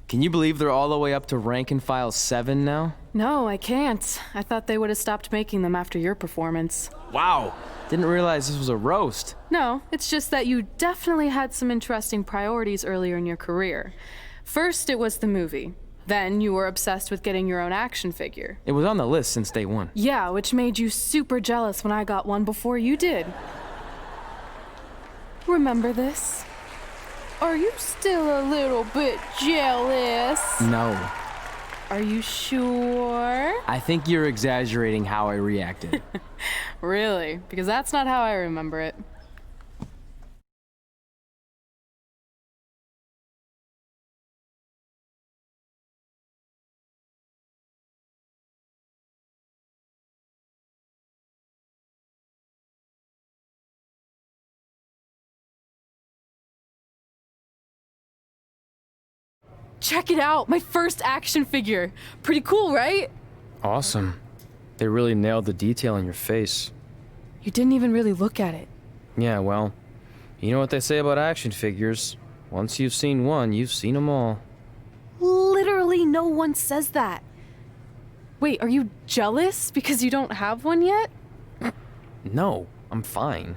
Can you believe they're all the way up to rank and file 7 now? No, I can't. I thought they would have stopped making them after your performance. Wow! Didn't realize this was a roast. No, it's just that you definitely had some interesting priorities earlier in your career. First, it was the movie. Then you were obsessed with getting your own action figure. It was on the list since day one. Yeah, which made you super jealous when I got one before you did. Remember this? Are you still a little bit jealous? No. Are you sure? I think you're exaggerating how I reacted. Really? Because that's not how I remember it. Check it out! My first action figure! Pretty cool, right? Awesome. They really nailed the detail in your face. You didn't even really look at it. Yeah, well, you know what they say about action figures. Once you've seen one, you've seen them all. Literally no one says that. Wait, are you jealous because you don't have one yet? No, I'm fine.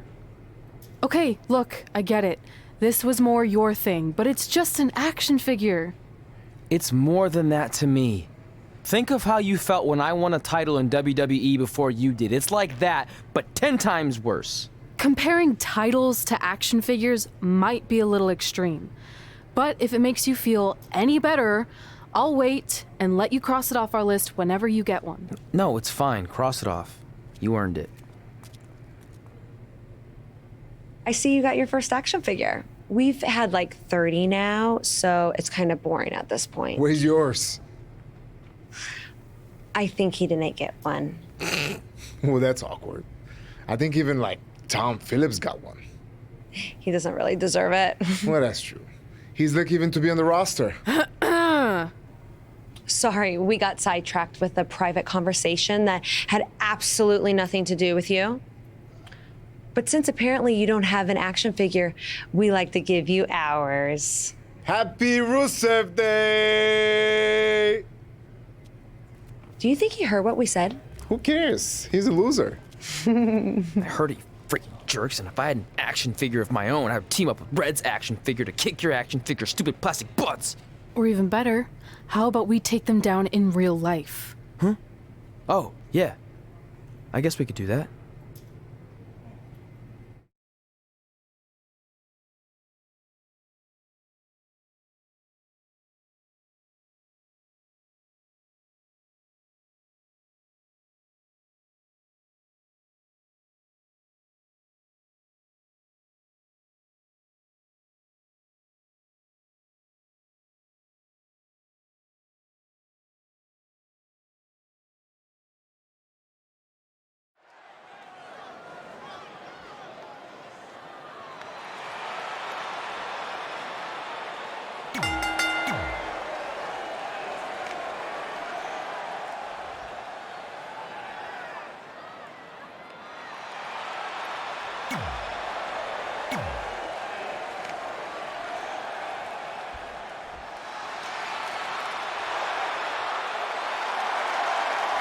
Okay, look, I get it. This was more your thing, but it's just an action figure. It's more than that to me. Think of how you felt when I won a title in WWE before you did. It's like that, but 10 times worse. Comparing titles to action figures might be a little extreme. But if it makes you feel any better, I'll wait and let you cross it off our list whenever you get one. No, it's fine. Cross it off. You earned it. I see you got your first action figure. We've had like 30 now, so it's kind of boring at this point. Where's yours? I think he didn't get one. Well, that's awkward. I think even like Tom Phillips got one. He doesn't really deserve it. Well, that's true. He's lucky even to be on the roster. Sorry, we got sidetracked with a private conversation that had absolutely nothing to do with you. But since apparently you don't have an action figure, we like to give you ours. Happy Rusev Day! Do you think he heard what we said? Who cares? He's a loser. I heard he freaking jerks, and if I had an action figure of my own, I would team up with Red's action figure to kick your action figure stupid plastic butts. Or even better, how about we take them down in real life? Huh? Oh, yeah. I guess we could do that.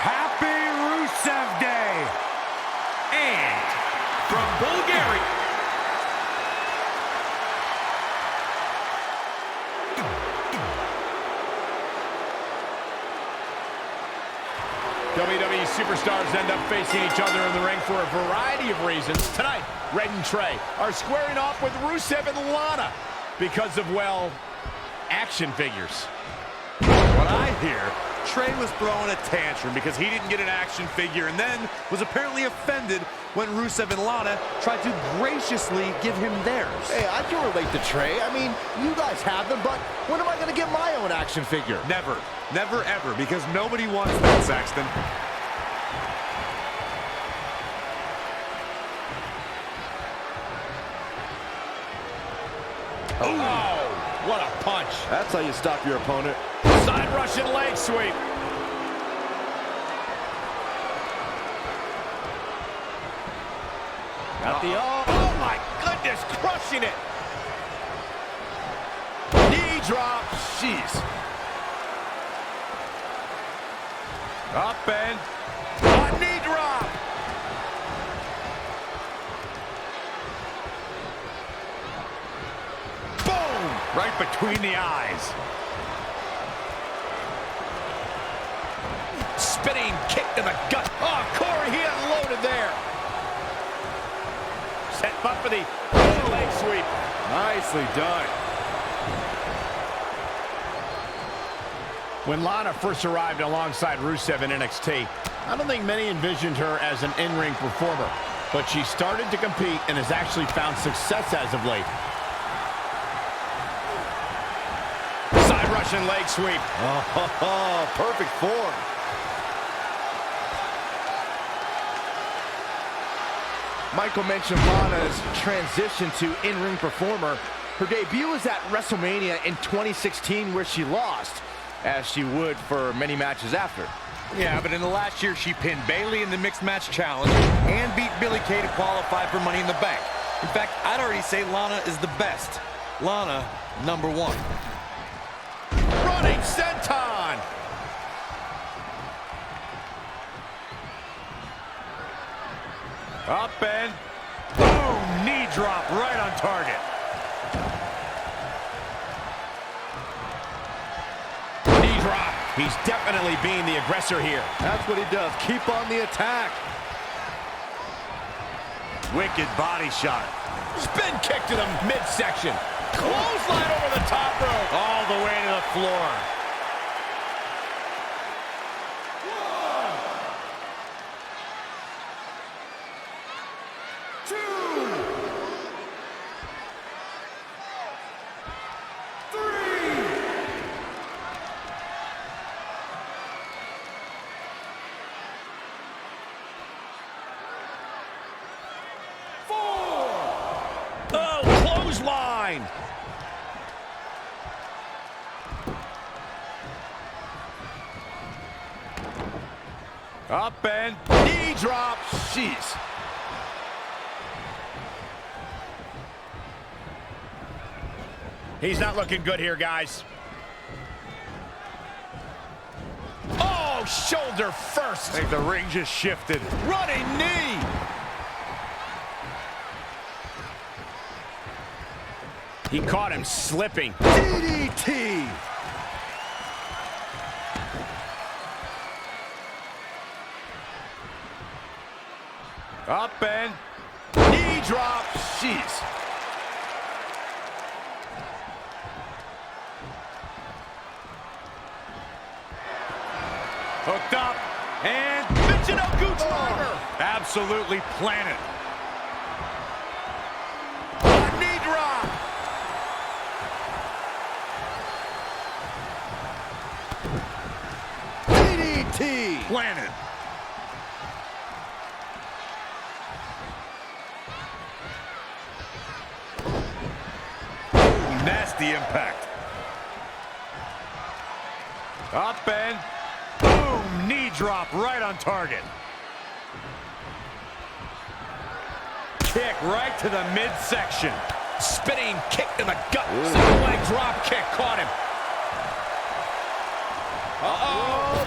Happy Rusev Day! And from Bulgaria, WWE superstars end up facing each other in the ring for a variety of reasons. Tonight, Red and Trey are squaring off with Rusev and Lana because of, well, action figures. What I hear, Trey was throwing a tantrum because he didn't get an action figure and then was apparently offended when Rusev and Lana tried to graciously give him theirs. Hey, I can relate to Trey. I mean, you guys have them, but when am I going to get my own action figure? Never. Never, ever, because nobody wants that, Saxton. Oh, what a punch. That's how you stop your opponent. Side Russian leg sweep. Got the Oh my goodness, crushing it. Knee drop. Jeez. Up and a knee drop. Boom! Right between the eyes. Spinning kick to the gut. Oh, Corey, he unloaded there. Set up for the leg sweep. Nicely done. When Lana first arrived alongside Rusev in NXT, I don't think many envisioned her as an in-ring performer, but she started to compete and has actually found success as of late. Side Russian leg sweep. Oh, perfect form. Michael mentioned Lana's transition to in-ring performer. Her debut was at WrestleMania in 2016 where she lost, as she would for many matches after. Yeah, but in the last year, she pinned Bayley in the Mixed Match Challenge and beat Billie Kay to qualify for Money in the Bank. In fact, I'd already say Lana is the best. Lana, #1. Running senton. Up and boom, knee drop right on target. Knee drop. He's definitely being the aggressor here. That's what he does. Keep on the attack. Wicked body shot. Spin kick to the midsection. Clothesline over the top rope. All the way to the floor. Clothesline. Up and knee drop. Jeez. He's not looking good here, guys. Oh, shoulder first. I think the ring just shifted. Running knee. He caught him slipping. DDT. Up and knee drop. Jeez. Hooked up and Michinoku driver. Absolutely planted. Knee drop. DDT. Planted. Nasty impact. Up and boom, knee drop right on target. Kick right to the midsection. Spinning kick to the gut. Single leg drop kick caught him. Uh-oh.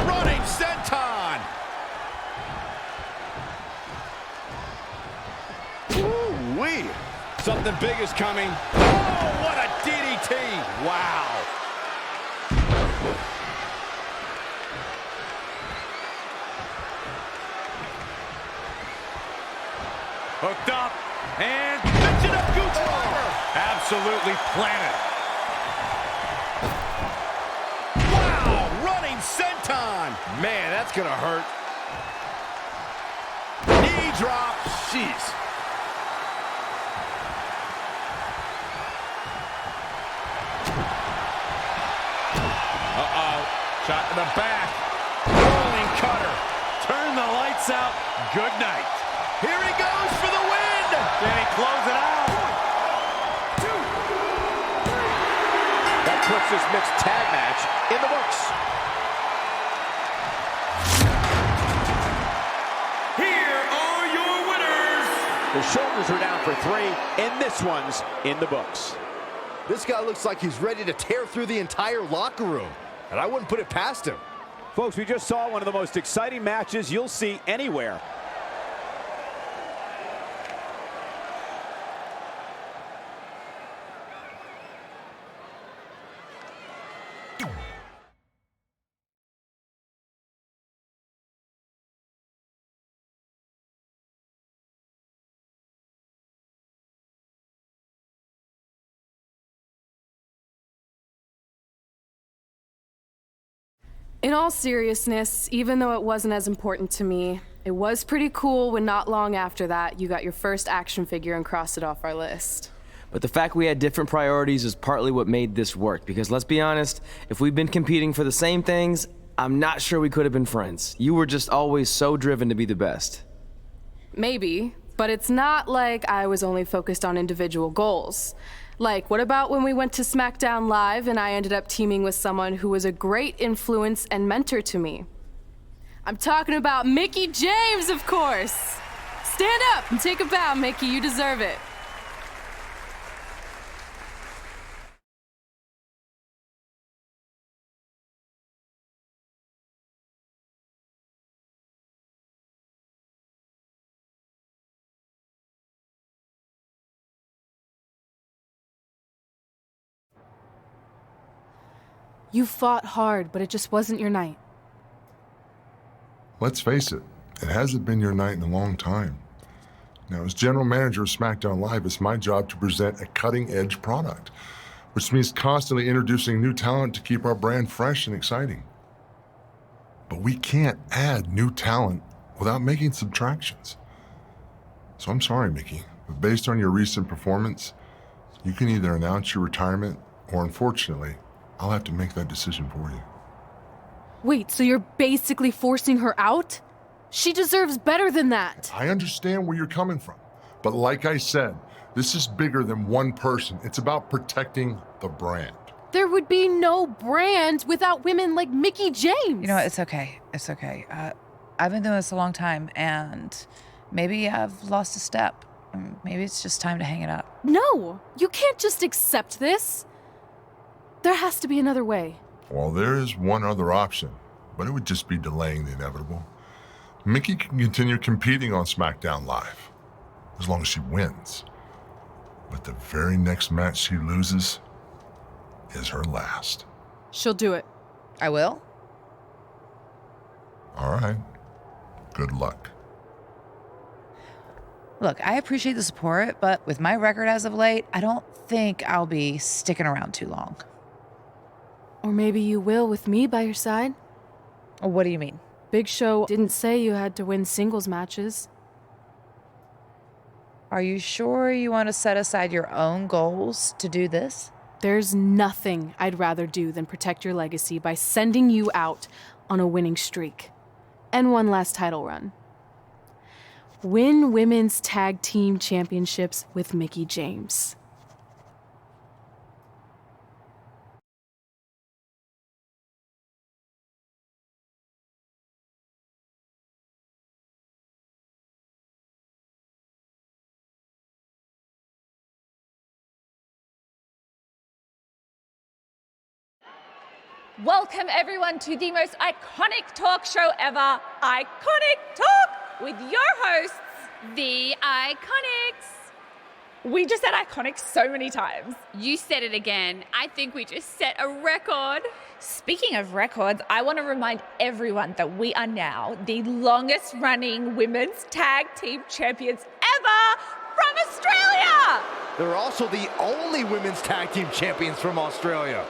Running senton. Ooh-wee. Something big is coming. Oh, what a DDT. Wow. Hooked up and Michinoku driver. Absolutely planted. Wow, running senton. Man, that's gonna hurt. Knee drop. Jeez. Uh-oh. Shot to the back. Rolling cutter. Turn the lights out. Good night. Here he goes for the win. Can he close it out? 1, 2, 3. That puts this mixed tag match in the books. Here are your winners. The shoulders are down for 3, and this one's in the books. This guy looks like he's ready to tear through the entire locker room, and I wouldn't put it past him. Folks, we just saw one of the most exciting matches you'll see anywhere. In all seriousness, even though it wasn't as important to me, it was pretty cool when not long after that, you got your first action figure and crossed it off our list. But the fact we had different priorities is partly what made this work, because let's be honest, if we'd been competing for the same things, I'm not sure we could have been friends. You were just always so driven to be the best. Maybe, but it's not like I was only focused on individual goals. Like, what about when we went to SmackDown Live and I ended up teaming with someone who was a great influence and mentor to me? I'm talking about Mickie James, of course! Stand up and take a bow, Mickie, you deserve it. You fought hard, but it just wasn't your night. Let's face it, it hasn't been your night in a long time. Now, as general manager of SmackDown Live, it's my job to present a cutting-edge product, which means constantly introducing new talent to keep our brand fresh and exciting. But we can't add new talent without making subtractions. So I'm sorry, Mickie, but based on your recent performance, you can either announce your retirement or, unfortunately, I'll have to make that decision for you. Wait, so you're basically forcing her out? She deserves better than that. I understand where you're coming from, but like I said, this is bigger than one person. It's about protecting the brand. There would be no brand without women like Mickie James. You know what? It's okay. It's okay. I've been doing this a long time, and maybe I've lost a step. Maybe it's just time to hang it up. No, you can't just accept this. There has to be another way. Well, there is one other option, but it would just be delaying the inevitable. Mickie can continue competing on SmackDown Live, as long as she wins. But the very next match she loses is her last. She'll do it. I will? All right. Good luck. Look, I appreciate the support, but with my record as of late, I don't think I'll be sticking around too long. Or maybe you will with me by your side. What do you mean? Big Show didn't say you had to win singles matches. Are you sure you want to set aside your own goals to do this? There's nothing I'd rather do than protect your legacy by sending you out on a winning streak. And one last title run. Win women's tag team championships with Mickie James. Welcome everyone to the most iconic talk show ever, Iconic Talk, with your hosts, The Iconics. We just said iconic so many times. You said it again. I think we just set a record. Speaking of records, I want to remind everyone that we are now the longest running women's tag team champions ever from Australia. They're also the only women's tag team champions from Australia.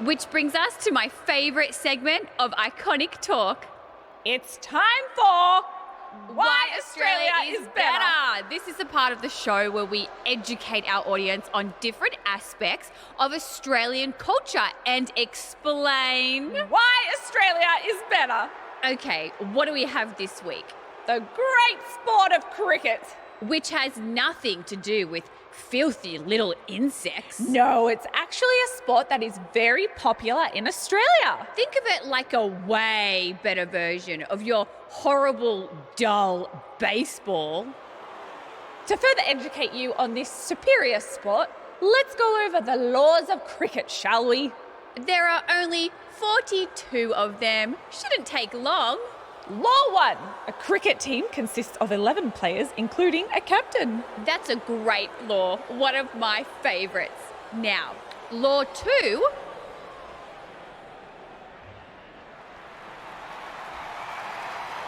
Which brings us to my favorite segment of Iconic Talk. It's time for Why Australia is Better. This is the part of the show where we educate our audience on different aspects of Australian culture and explain why Australia is better. Okay, what do we have this week? The great sport of cricket. Which has nothing to do with filthy little insects. No, it's actually a sport that is very popular in Australia. Think of it like a way better version of your horrible, dull baseball. To further educate you on this superior sport, let's go over the laws of cricket, shall we? There are only 42 of them. Shouldn't take long. Law 1. A cricket team consists of 11 players, including a captain. That's a great law, one of my favorites. Now, law 2.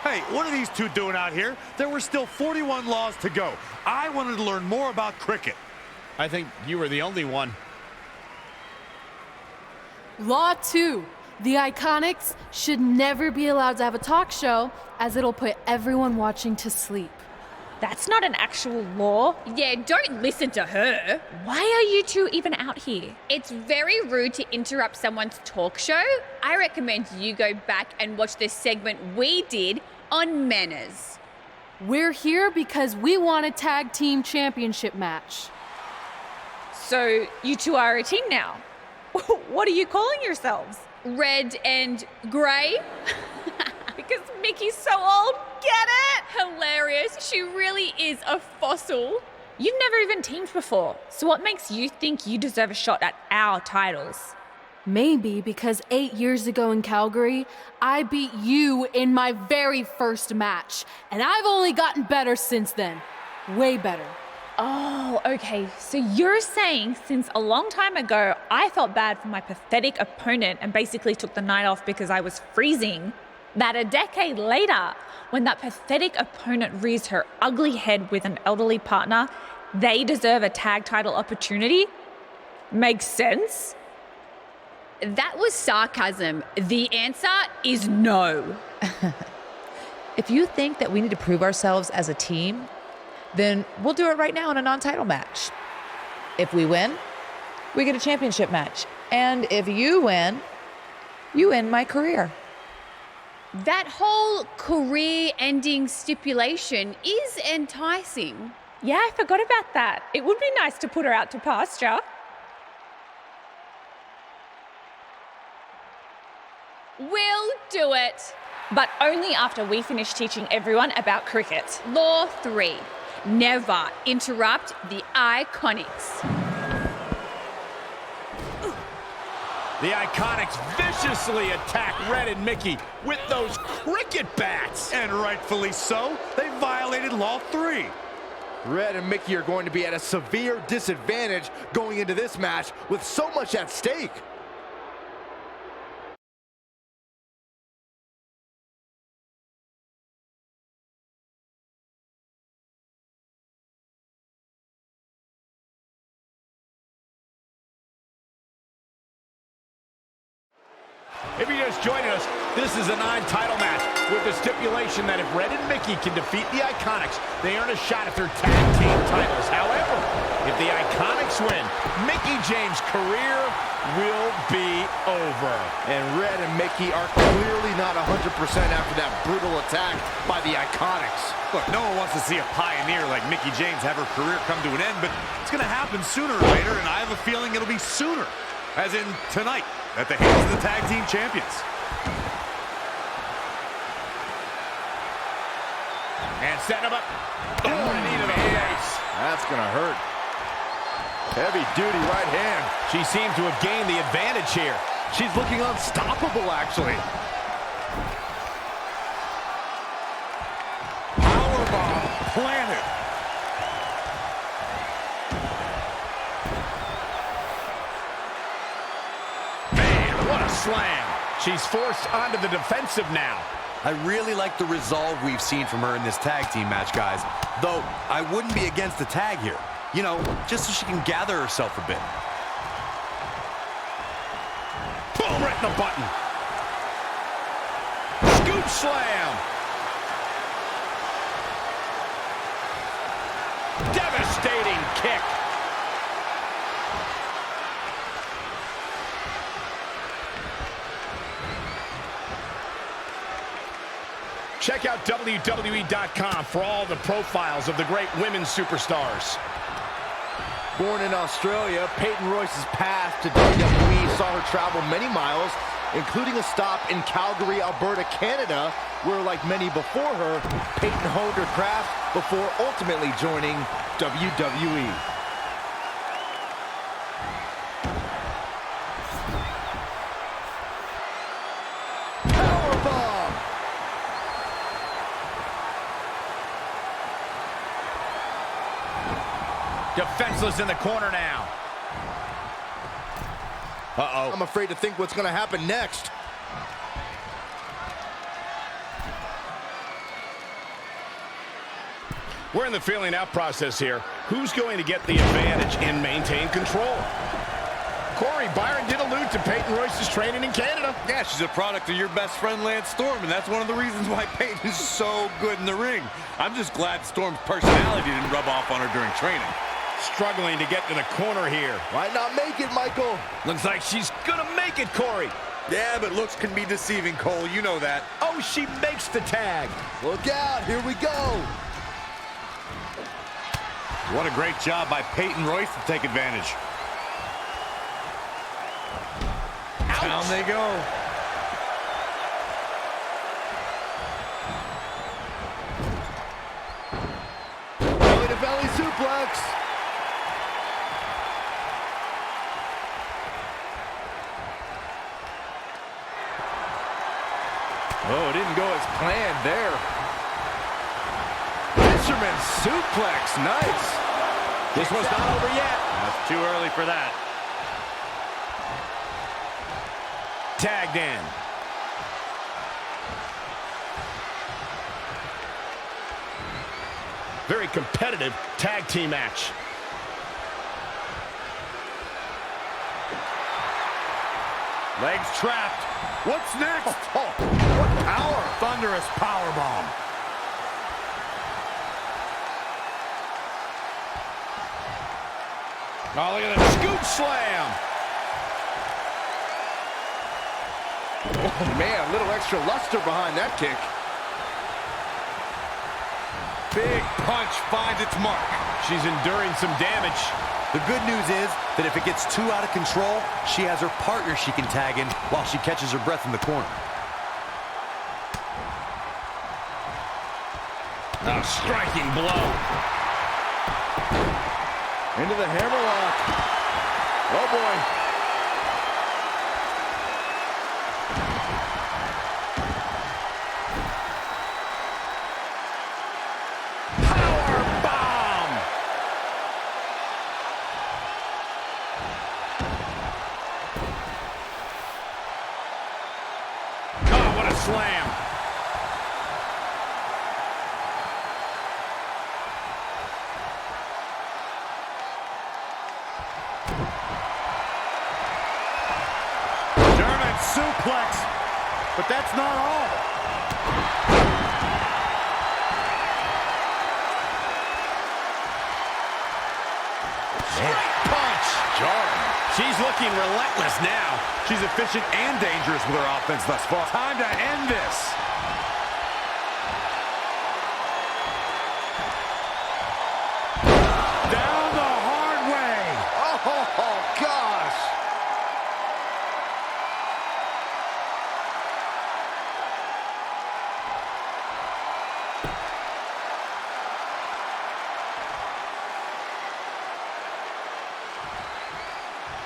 Hey, what are these two doing out here? There were still 41 laws to go. I wanted to learn more about cricket. I think you were the only one. Law 2. The Iconics should never be allowed to have a talk show, as it'll put everyone watching to sleep. That's not an actual law. Yeah, don't listen to her. Why are you two even out here? It's very rude to interrupt someone's talk show. I recommend you go back and watch the segment we did on manners. We're here because we want a tag team championship match. So you two are a team now. What are you calling yourselves? Red and grey? Because Mickey's so old. Get it? Hilarious. She really is a fossil. You've never even teamed before. So what makes you think you deserve a shot at our titles? Maybe because 8 years ago in Calgary, I beat you in my very first match. And I've only gotten better since then. Way better. Oh, okay. So you're saying since a long time ago, I felt bad for my pathetic opponent and basically took the night off because I was freezing, that a decade later, when that pathetic opponent rears her ugly head with an elderly partner, they deserve a tag title opportunity? Makes sense? That was sarcasm. The answer is no. If you think that we need to prove ourselves as a team, then we'll do it right now in a non-title match. If we win, we get a championship match. And if you win, you end my career. That whole career-ending stipulation is enticing. Yeah, I forgot about that. It would be nice to put her out to pasture. We'll do it. But only after we finish teaching everyone about cricket. Law 3. Never interrupt the Iconics. The Iconics viciously attack Red and Mickey with those cricket bats. And rightfully so. They violated Law 3. Red and Mickey are going to be at a severe disadvantage going into this match with so much at stake. If you're just joining us, this is a non-title match with the stipulation that if Red and Mickey can defeat the Iconics, they earn a shot at their tag team titles. However, if the Iconics win, Mickey James' career will be over. And Red and Mickey are clearly not 100% after that brutal attack by the Iconics. Look, no one wants to see a pioneer like Mickey James have her career come to an end, but it's going to happen sooner or later, and I have a feeling it'll be sooner, as in tonight, at the hands of the tag team champions. And setting him up. Oh, knee to the face. That's going to hurt. Heavy duty right hand. She seemed to have gained the advantage here. She's looking unstoppable, actually. Powerbomb planted. What a slam. She's forced onto the defensive now. I really like the resolve we've seen from her in this tag team match, guys. Though, I wouldn't be against the tag here. You know, just so she can gather herself a bit. Boom, right in the button. Scoop slam. Devastating kick. Check out WWE2K for all the profiles of the great women's superstars. Born in Australia, Peyton Royce's path to WWE saw her travel many miles, including a stop in Calgary, Alberta, Canada, where, like many before her, Peyton honed her craft before ultimately joining WWE. Defenseless in the corner now. Uh-oh. I'm afraid to think what's going to happen next. We're in the feeling out process here. Who's going to get the advantage and maintain control? Corey, Byron did allude to Peyton Royce's training in Canada. Yeah, she's a product of your best friend, Lance Storm, and that's one of the reasons why Peyton is so good in the ring. I'm just glad Storm's personality didn't rub off on her during training. Struggling to get to the corner here. Might not make it, Michael. Looks like she's gonna make it, Corey. Yeah, but looks can be deceiving, Cole. You know that. Oh, she makes the tag. Look out, here we go. What a great job by Peyton Royce to take advantage. Ouch. Down they go. Belly to belly suplex. Oh, it didn't go as planned there. Fisherman suplex, nice. This one's not over yet. That's too early for that. Tagged in. Very competitive tag team match. Legs trapped. What's next? Oh, what power. Thunderous powerbomb. Oh, look at that scoop slam. Oh, man, a little extra luster behind that kick. Big punch finds its mark. She's enduring some damage. The good news is that if it gets too out of control, she has her partner she can tag in while she catches her breath in the corner. A striking blow. Into the hammerlock. Oh, boy. Slam. German suplex, but that's not all. Punch. Jarring. She's looking relentless now. She's efficient and dangerous with her offense thus far. Time to end this. Down the hard way. Oh, gosh.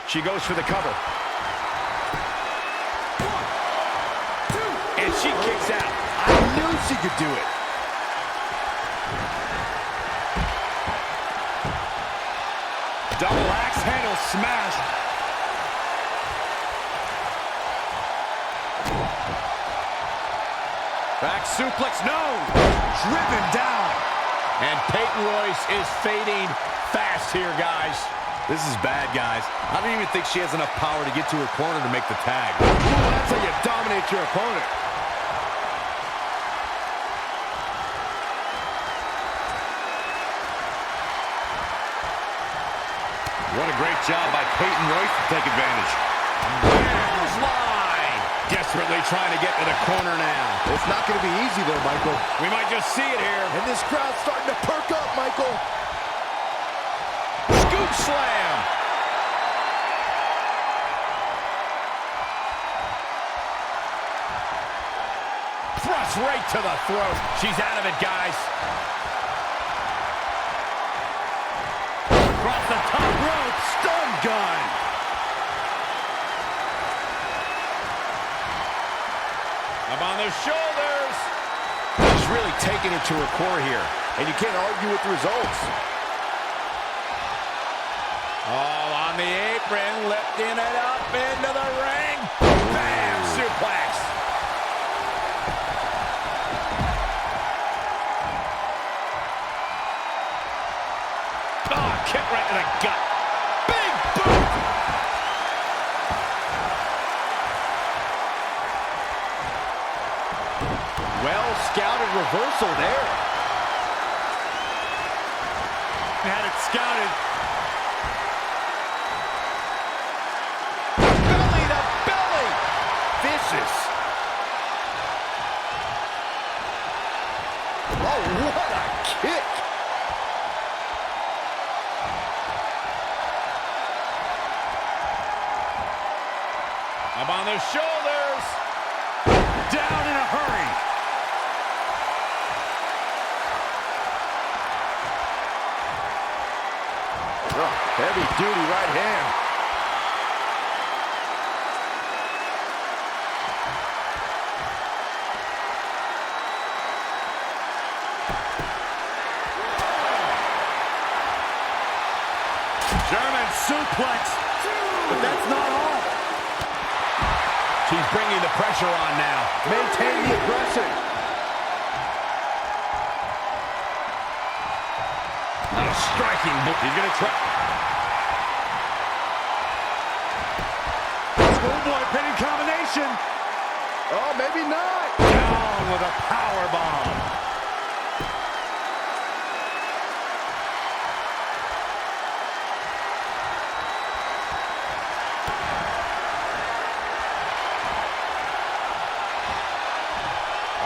She goes for the cover. And she kicks out. I knew she could do it. Double axe handle smash. Back suplex, no. Driven down. And Peyton Royce is fading fast here, guys. This is bad, guys. I don't even think she has enough power to get to her corner to make the tag. Ooh, that's how you dominate your opponent. What a great job by Peyton Royce to take advantage. Clothesline. Desperately trying to get to the corner now. It's not going to be easy, though, Michael. We might just see it here. And this crowd's starting to perk up, Michael. Scoop slam. Thrust right to the throat. She's out of it, guys. Across the top rope, stun gun. Up on the shoulders. She's really taking it to her core here. And you can't argue with the results. Oh, on the apron, lifting it up into the ring. Bam! Suplex. Oh, kick right to the gut. Big boot. Well-scouted reversal there. Had it scouted. Belly to belly. Vicious. Oh, what a kick. Up on the shoulders. Down in a hurry. Oh, heavy duty right hand. German suplex. But that's not all. She's bringing the pressure on now. Maintain the aggression. Not a striking blow. He's going to try. Schoolboy pinning combination. Oh, maybe not. Down with a power bomb.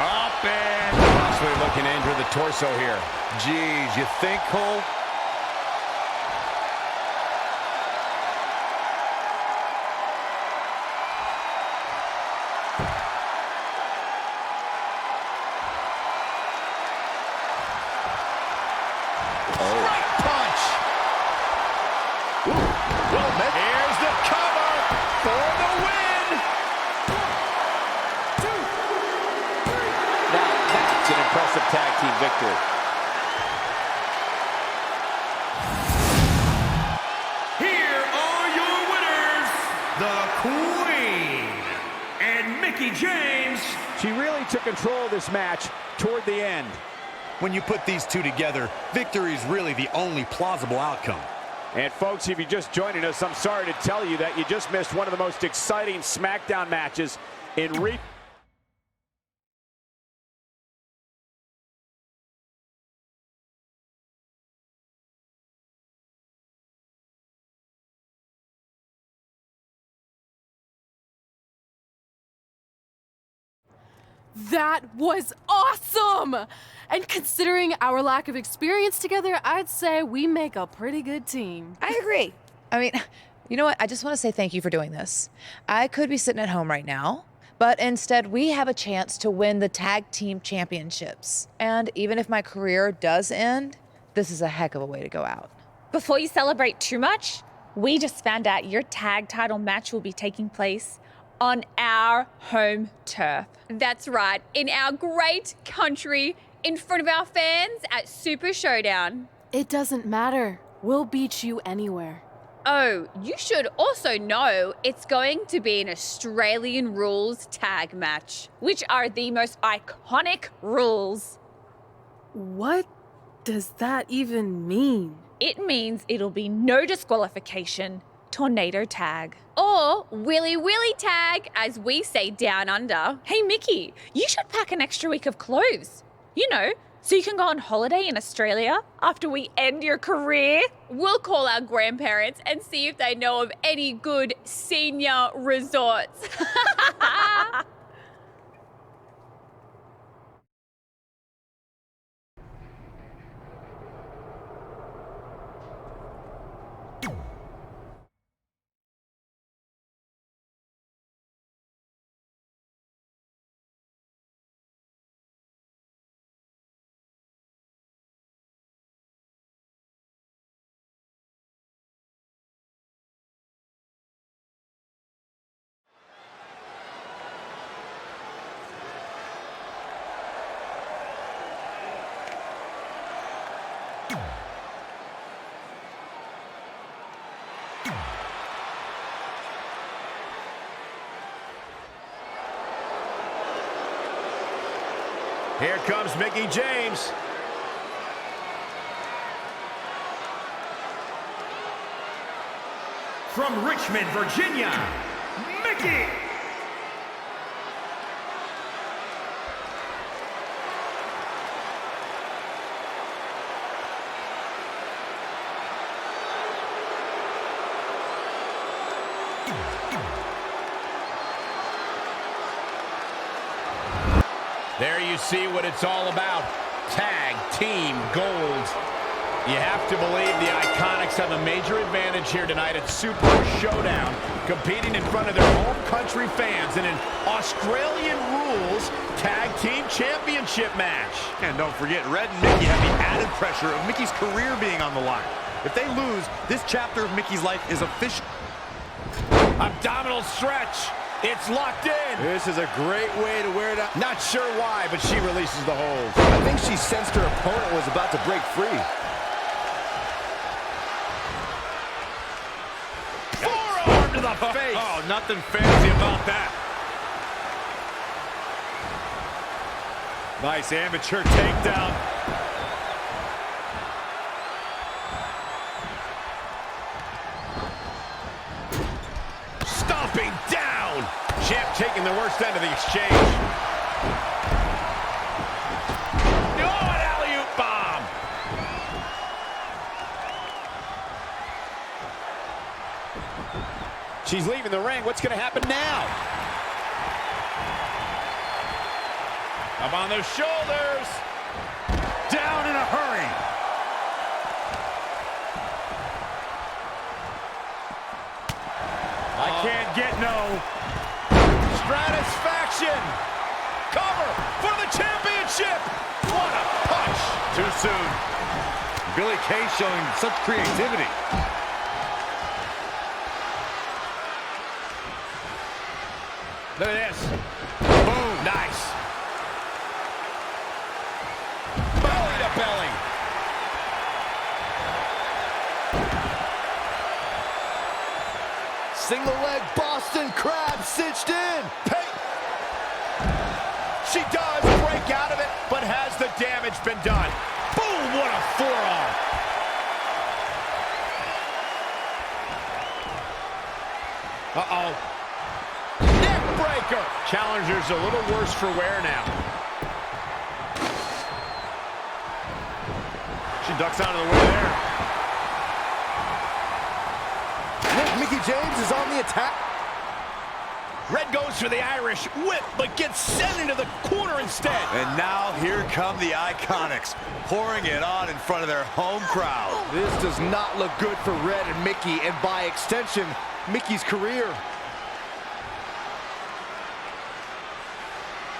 Up and possibly looking to injure the torso here. Geez, you think, Cole? Right punch. Well met. Here's the cover for the win. Now that's an impressive tag team victory. Here are your winners, the Queen and Mickie James. She really took control of this match toward the end. When you put these two together, victory is really the only plausible outcome. And folks, if you're just joining us, I'm sorry to tell you that you just missed one of the most exciting SmackDown matches in That was awesome! And considering our lack of experience together, I'd say we make a pretty good team. I agree. I mean, you know what? I just want to say thank you for doing this. I could be sitting at home right now, but instead we have a chance to win the tag team championships. And even if my career does end, this is a heck of a way to go out. Before you celebrate too much, we just found out your tag title match will be taking place on our home turf. That's right, in our great country, in front of our fans at Super Showdown. It doesn't matter. We'll beat you anywhere. Oh, you should also know it's going to be an Australian rules tag match. Which are the most iconic rules. What does that even mean? It means it'll be no disqualification, tornado tag. Or Willy Willy tag, as we say down under. Hey, Mickie, you should pack an extra week of clothes. You know, so you can go on holiday in Australia after we end your career. We'll call our grandparents and see if they know of any good senior resorts. Here comes Mickie James. From Richmond, Virginia, Mickie. There you see what it's all about. Tag Team Gold. You have to believe the Iconics have a major advantage here tonight at Super Showdown, competing in front of their home country fans in an Australian Rules Tag Team Championship match. And don't forget, Red and Mickie have the added pressure of Mickie's career being on the line. If they lose, this chapter of Mickie's life is official. Abdominal stretch. It's locked in. This is a great way to wear it out. Not sure why, but she releases the hold. I think she sensed her opponent was about to break free. Forearm to the face. Oh, nothing fancy about that. Nice amateur takedown. Stomping down. Champ taking the worst end of the exchange. Oh, an alley-oop bomb. She's leaving the ring. What's going to happen now? Up on those shoulders. Down in a hurry. I can't get no. Stratisfaction. Cover for the championship. What a punch. Too soon. Billie Kay showing such creativity. Look at this. Boom. Nice. Belly to belly. Single leg Boston Crab cinched in. She does break out of it, but has the damage been done? Boom, what a forearm. Uh-oh. Neck breaker. Challenger's a little worse for wear now. She ducks out of the way there. Look, Mickie James is on the attack. Red goes for the Irish whip, but gets sent into the corner instead. And now here come the Iconics, pouring it on in front of their home crowd. This does not look good for Red and Mickie, and by extension, Mickie's career.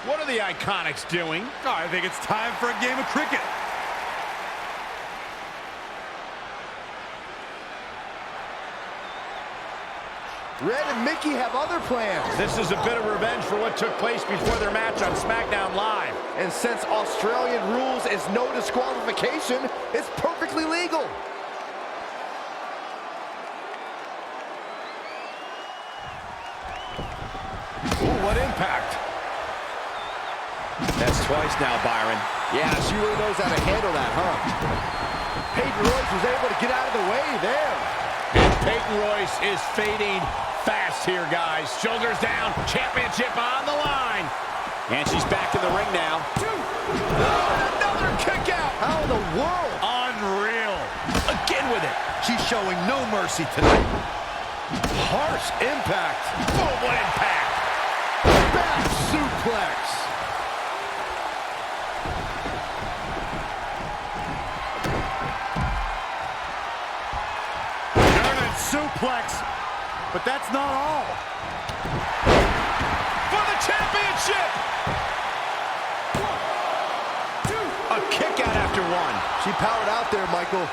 What are the Iconics doing? Oh, I think it's time for a game of cricket. Red and Mickie have other plans. This is a bit of revenge for what took place before their match on SmackDown Live. And since Australian rules is no disqualification, it's perfectly legal. Ooh, what impact. That's twice now, Byron. Yeah, she really knows how to handle that, huh? Peyton Royce was able to get out of the way there. And Peyton Royce is fading fast here, guys. Shoulders down, championship on the line. And she's back in the ring now. Another kick out. How in the world? Unreal. Again with it. She's showing no mercy tonight. Harsh impact. Boom, what impact. Back suplex. German suplex. But that's not all. For the championship. 1, 2. A kick out after one. She powered out there, Michael.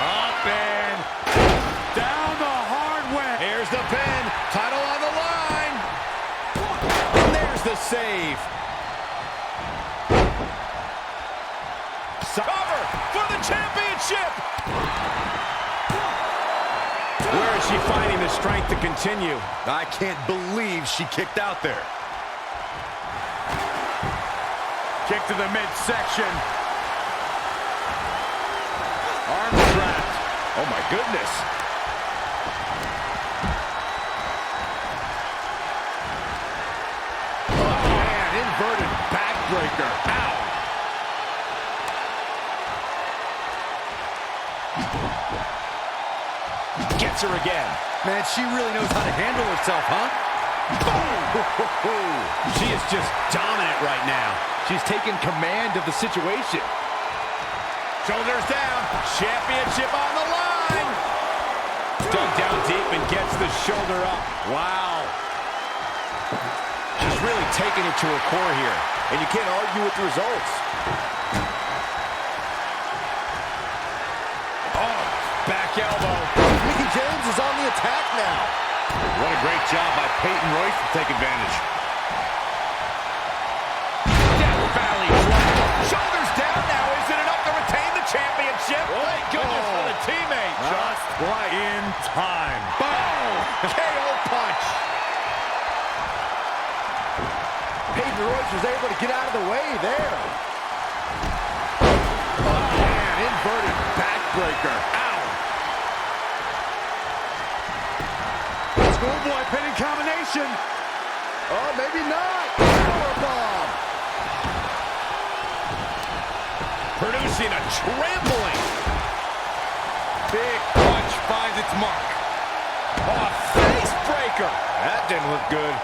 Up and down the hard way. Here's the pin. Title on the line. And there's the save. Cover for the championship. Where is she finding the strength to continue? I can't believe she kicked out there. Kick to the midsection. Arm trapped. Oh, my goodness. Oh, man, inverted backbreaker. Ow. Gets her again. Man, she really knows how to handle herself, huh? She is just dominant right now. She's taking command of the situation. Shoulders down. Championship on the line. Dug down deep and gets the shoulder up. Wow. She's really taking it to her core here. And you can't argue with the results. Oh, back elbow. Mickie James is on the attack now. What a great job by Peyton Royce to take advantage. Death Valley drop. Shoulders down now. Is it enough to retain the championship? Thank goodness for the teammate. Just right in time. Boom! KO punch. Peyton Royce was able to get out of the way there. Oh, man, inverted backbreaker. Ow. Schoolboy pinning combination. Oh, maybe not. Powerbomb. Producing a trampling. Big punch finds its mark. Oh, face breaker. That didn't look good.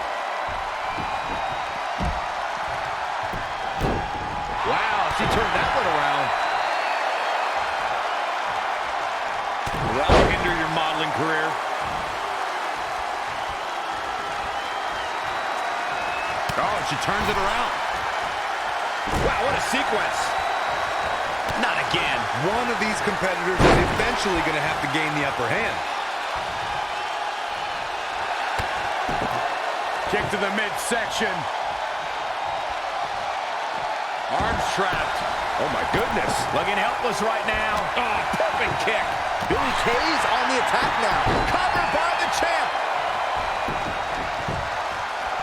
Wow, she turned that one around. That'll hinder your modeling career. Oh, she turns it around. Wow, what a sequence. Not again. One of these competitors is eventually going to have to gain the upper hand. Kick to the midsection. Arms trapped. Oh, my goodness. Looking helpless right now. Oh, perfect kick. Billie Kay's on the attack now. Covered by the champ.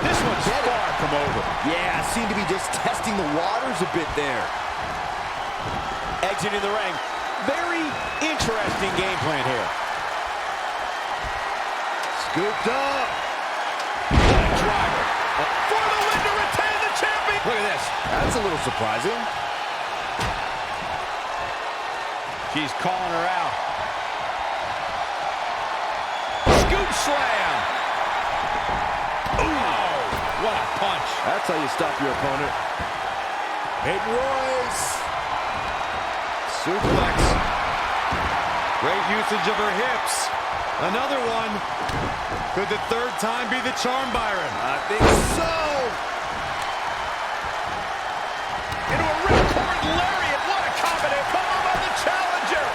This one's far from over. Yeah, seemed to be just testing the waters a bit there. Exiting the ring. Very interesting game plan here. Scooped up. What a driver. For the win to retain the champion. Look at this. That's a little surprising. She's calling her out. Scoop slam. Ooh, what a punch. That's how you stop your opponent. Peyton Royce. Suplex. Great usage of her hips. Another one. Could the third time be the charm, Byron? I think so. Into a ripcord lariat. What a combination. Come on by the challenger.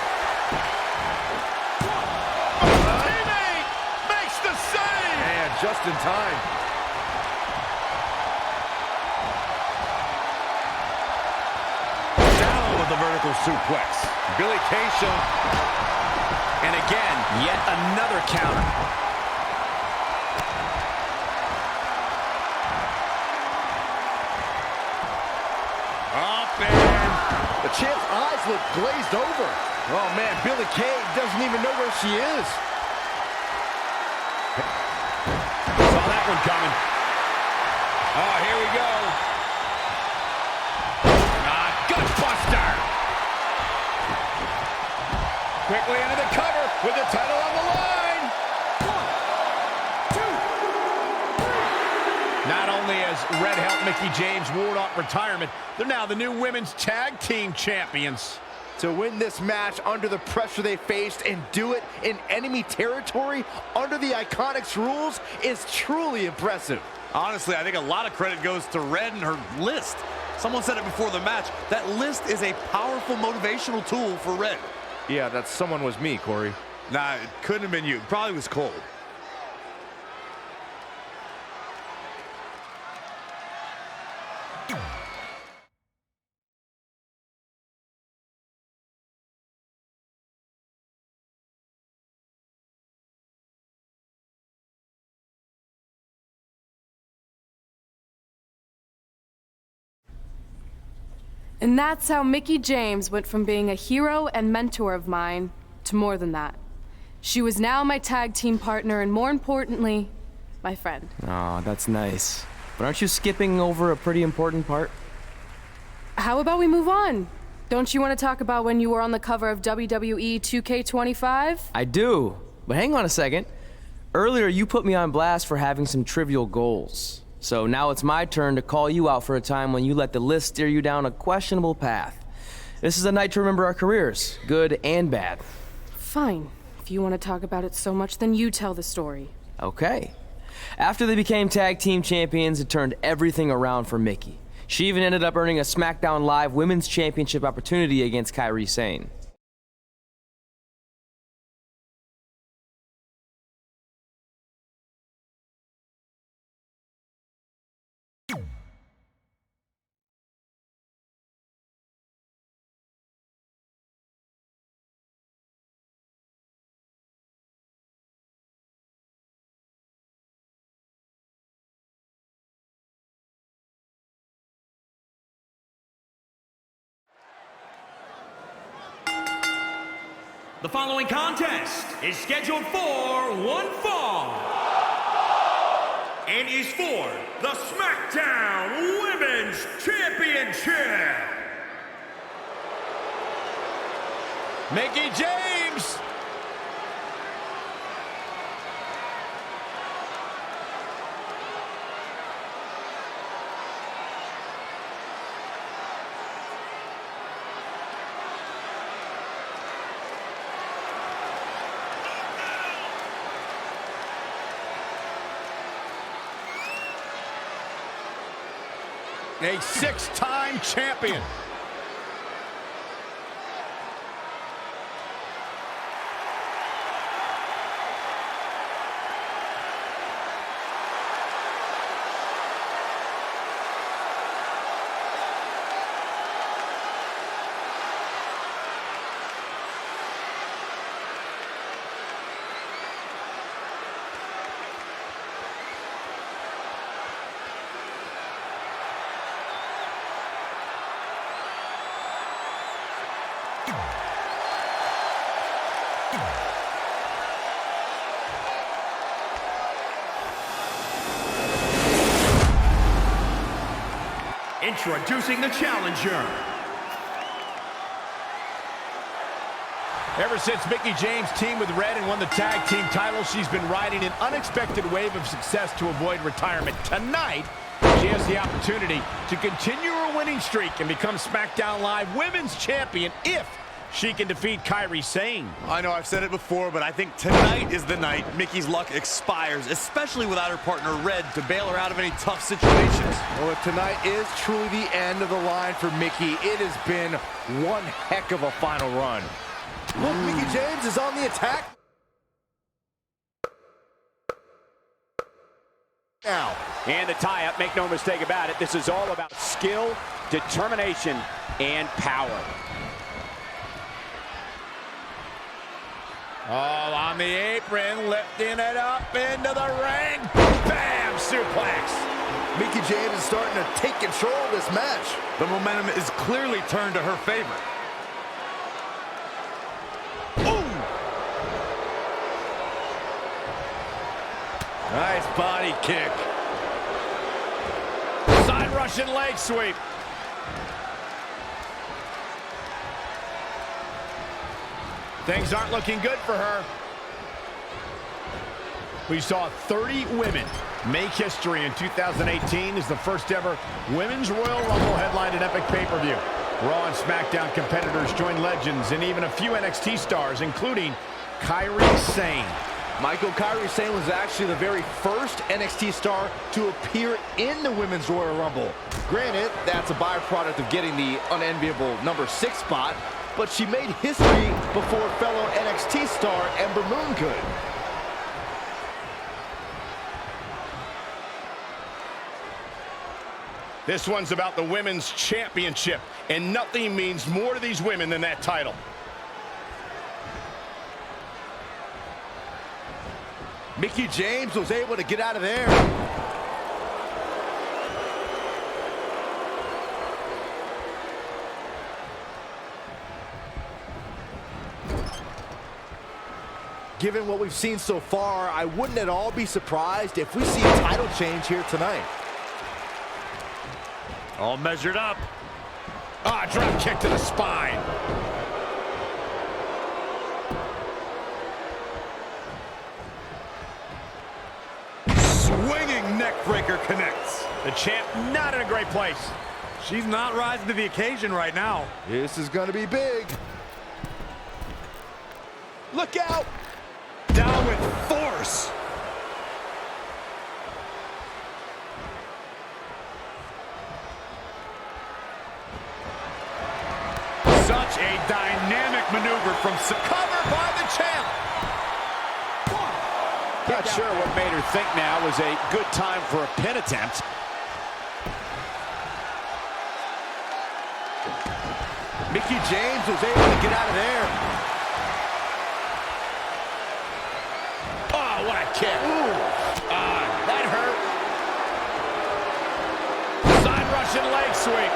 Teammate makes the save. And just in time. Down with the vertical suplex. Billie Kay shown. And again, yet another counter. Up and the champ's eyes look glazed over. Oh, man, Billie Kay doesn't even know where she is. Saw that one coming. Oh, here we go. Gutbuster. Quickly into the cover with the title on the line. 1, 2, 3. Not only has Red helped Mickie James ward off retirement, they're now the new women's tag team champions. To win this match under the pressure they faced and do it in enemy territory under the Iconics rules is truly impressive. Honestly, I think a lot of credit goes to Red and her list. Someone said it before the match. That list is a powerful motivational tool for Red. Yeah, that someone was me, Corey. Nah, it couldn't have been you. It probably was Cole. And that's how Mickie James went from being a hero and mentor of mine to more than that. She was now my tag team partner and, more importantly, my friend. Aw, that's nice. But aren't you skipping over a pretty important part? How about we move on? Don't you want to talk about when you were on the cover of WWE 2K25? I do, but hang on a second. Earlier, you put me on blast for having some trivial goals. So now it's my turn to call you out for a time when you let the list steer you down a questionable path. This is a night to remember our careers, good and bad. Fine. If you want to talk about it so much, then you tell the story. Okay. After they became tag team champions, it turned everything around for Mickie. She even ended up earning a SmackDown Live Women's Championship opportunity against Kairi Sane. The following contest is scheduled for one fall and is for the SmackDown Women's Championship. Mickie James. A six-time champion. Introducing the challenger. Ever since Mickie James teamed with Red and won the tag team title, she's been riding an unexpected wave of success to avoid retirement. Tonight, she has the opportunity to continue her winning streak and become SmackDown Live Women's Champion if she can defeat Kairi Sane. I know I've said it before, but I think tonight is the night Mickie's luck expires, especially without her partner Red to bail her out of any tough situations. Well, if tonight is truly the end of the line for Mickie, it has been one heck of a final run. Look, Mickie James is on the attack now. And the tie-up, make no mistake about it, this is all about skill, determination, and power. Oh, on the apron, lifting it up into the ring. Bam! Suplex. Mickie James is starting to take control of this match. The momentum is clearly turned to her favor. Ooh! Nice body kick. Side Russian leg sweep. Things aren't looking good for her. We saw 30 women make history in 2018 as the first ever Women's Royal Rumble headlined an epic pay-per-view. Raw and SmackDown competitors joined legends and even a few NXT stars, including Kairi Sane. Michael, Kairi Sane was actually the very first NXT star to appear in the Women's Royal Rumble. Granted, that's a byproduct of getting the unenviable number 6 spot, but she made history before fellow NXT star Ember Moon could. This one's about the Women's Championship, and nothing means more to these women than that title. Mickie James was able to get out of there. Given what we've seen so far, I wouldn't at all be surprised if we see a title change here tonight. All measured up. Ah, drop kick to the spine. Swinging neck breaker connects. The champ not in a great place. She's not rising to the occasion right now. This is going to be big. Look out! Down with force. Such a dynamic maneuver from cover by the champ. Not sure what made her think now was a good time for a pin attempt. Mickie James was able to get out of there. Oh, what a kick. That hurt. Side Russian leg sweep.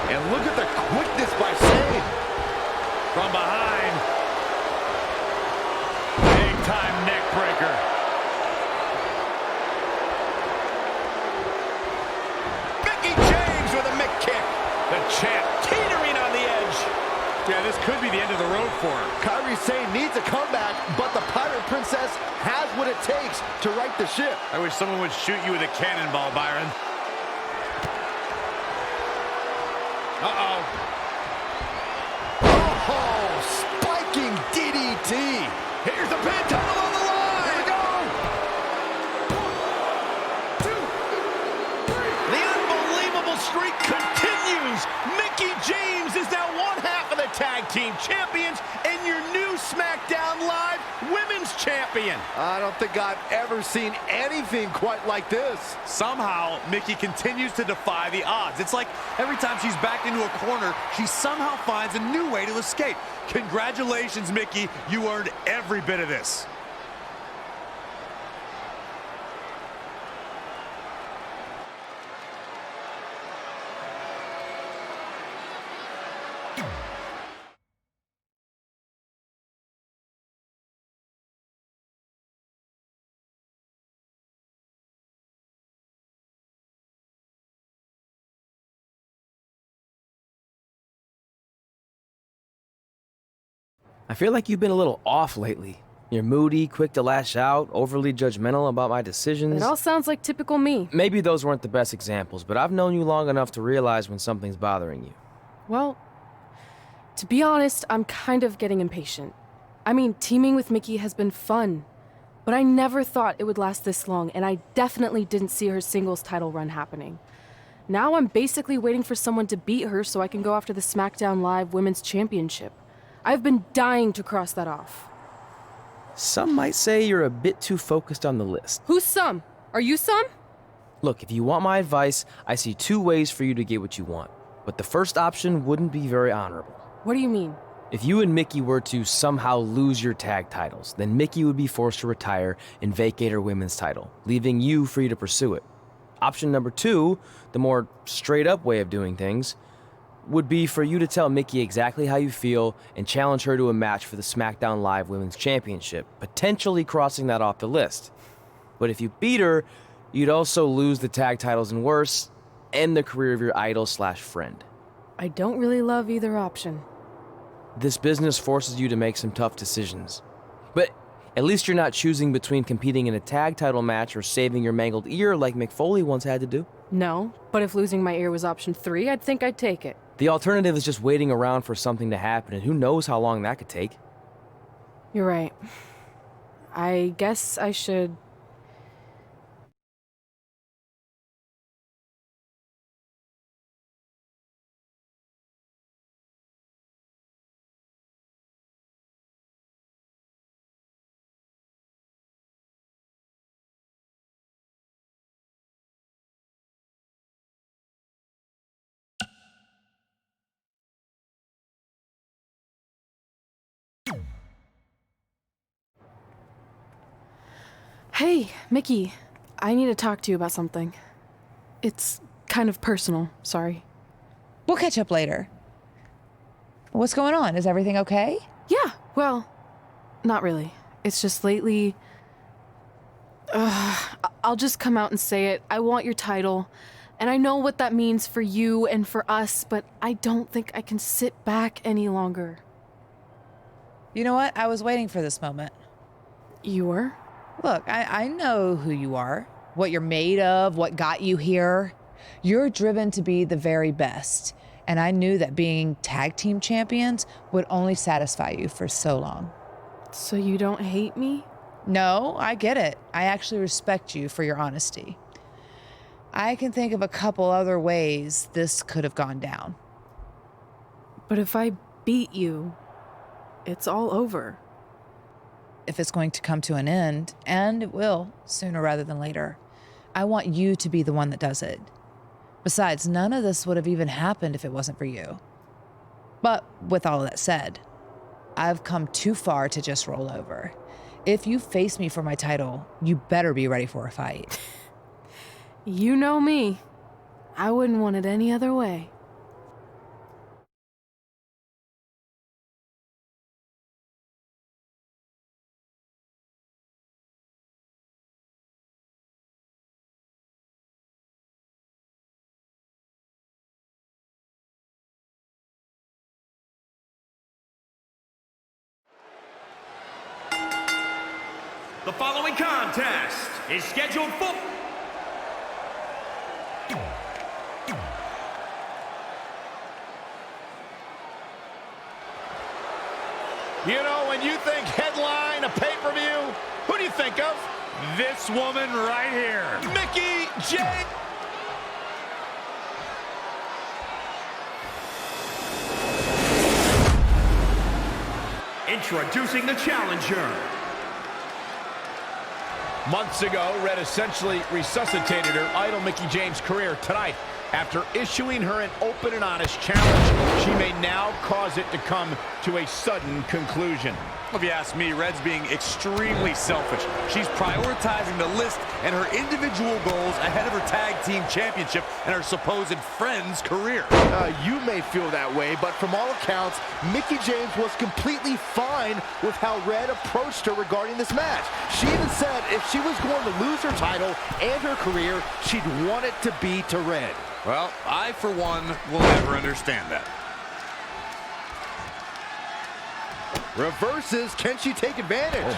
And look at the quickness by Sane. From behind. Big time neck breaker. Mickie James with a Mick kick. The champ teetering on the edge. Yeah, this could be the end of the road for her. Kairi Sane needs a comeback, but the Pirate Princess has what it takes to right the ship. I wish someone would shoot you with a cannonball, Byron. Uh-oh. Oh, spiking DDT. Here's the pin, title on the line. Here we go. 1, 2, 3. The unbelievable streak continues. Mickie James is now one half of the tag team champions and your new SmackDown Live Women's Champion. I don't think I've ever seen anything quite like this. Somehow, Mickie continues to defy the odds. It's like every time she's backed into a corner, she somehow finds a new way to escape. Congratulations, Mickie. You earned every bit of this. I feel like you've been a little off lately. You're moody, quick to lash out, overly judgmental about my decisions. It all sounds like typical me. Maybe those weren't the best examples, but I've known you long enough to realize when something's bothering you. Well, to be honest, I'm kind of getting impatient. I mean, teaming with Mickie has been fun, but I never thought it would last this long, and I definitely didn't see her singles title run happening. Now I'm basically waiting for someone to beat her so I can go after the SmackDown Live Women's Championship. I've been dying to cross that off. Some might say you're a bit too focused on the list. Who's some? Are you some? Look, if you want my advice, I see two ways for you to get what you want. But the first option wouldn't be very honorable. What do you mean? If you and Mickie were to somehow lose your tag titles, then Mickie would be forced to retire and vacate her women's title, leaving you free to pursue it. Option number two, the more straight-up way of doing things, would be for you to tell Mickie exactly how you feel and challenge her to a match for the SmackDown Live Women's Championship, potentially crossing that off the list. But if you beat her, you'd also lose the tag titles and worse, end the career of your idol/friend. I don't really love either option. This business forces you to make some tough decisions. But at least you're not choosing between competing in a tag title match or saving your mangled ear like Mick Foley once had to do. No, but if losing my ear was option 3, I'd think I'd take it. The alternative is just waiting around for something to happen, and who knows how long that could take. You're right. I guess I should... Hey, Mickie, I need to talk to you about something. It's kind of personal, sorry. We'll catch up later. What's going on? Is everything okay? Yeah, well, Not really. It's just lately... I'll just come out and say it. I want your title. And I know what that means for you and for us, but I don't think I can sit back any longer. You know what? I was waiting for this moment. You were? Look, I know who you are, what you're made of, what got you here. You're driven to be the very best. And I knew that being tag team champions would only satisfy you for so long. So you don't hate me? No, I get it. I actually respect you for your honesty. I can think of a couple other ways this could have gone down. But if I beat you, it's all over. If it's going to come to an end, and it will, sooner rather than later, I want you to be the one that does it. Besides, none of this would have even happened if it wasn't for you. But with all that said, I've come too far to just roll over. If you face me for my title, you better be ready for a fight. You know me. I wouldn't want it any other way. The following contest is scheduled for... You know, when you think headline, a pay-per-view, who do you think of? This woman right here. Mickie James. Introducing the challenger. Months ago, Red essentially resuscitated her idol Mickie James' career. Tonight, after issuing her an open and honest challenge, she may now cause it to come to a sudden conclusion. If you ask me, Red's being extremely selfish. She's prioritizing the list and her individual goals ahead of her tag team championship and her supposed friend's career. You may feel that way, but from all accounts, Mickie James was completely fine with how Red approached her regarding this match. She even said if she was going to lose her title and her career, she'd want it to be to Red. Well, I, for one, will never understand that. Reverses, can she take advantage?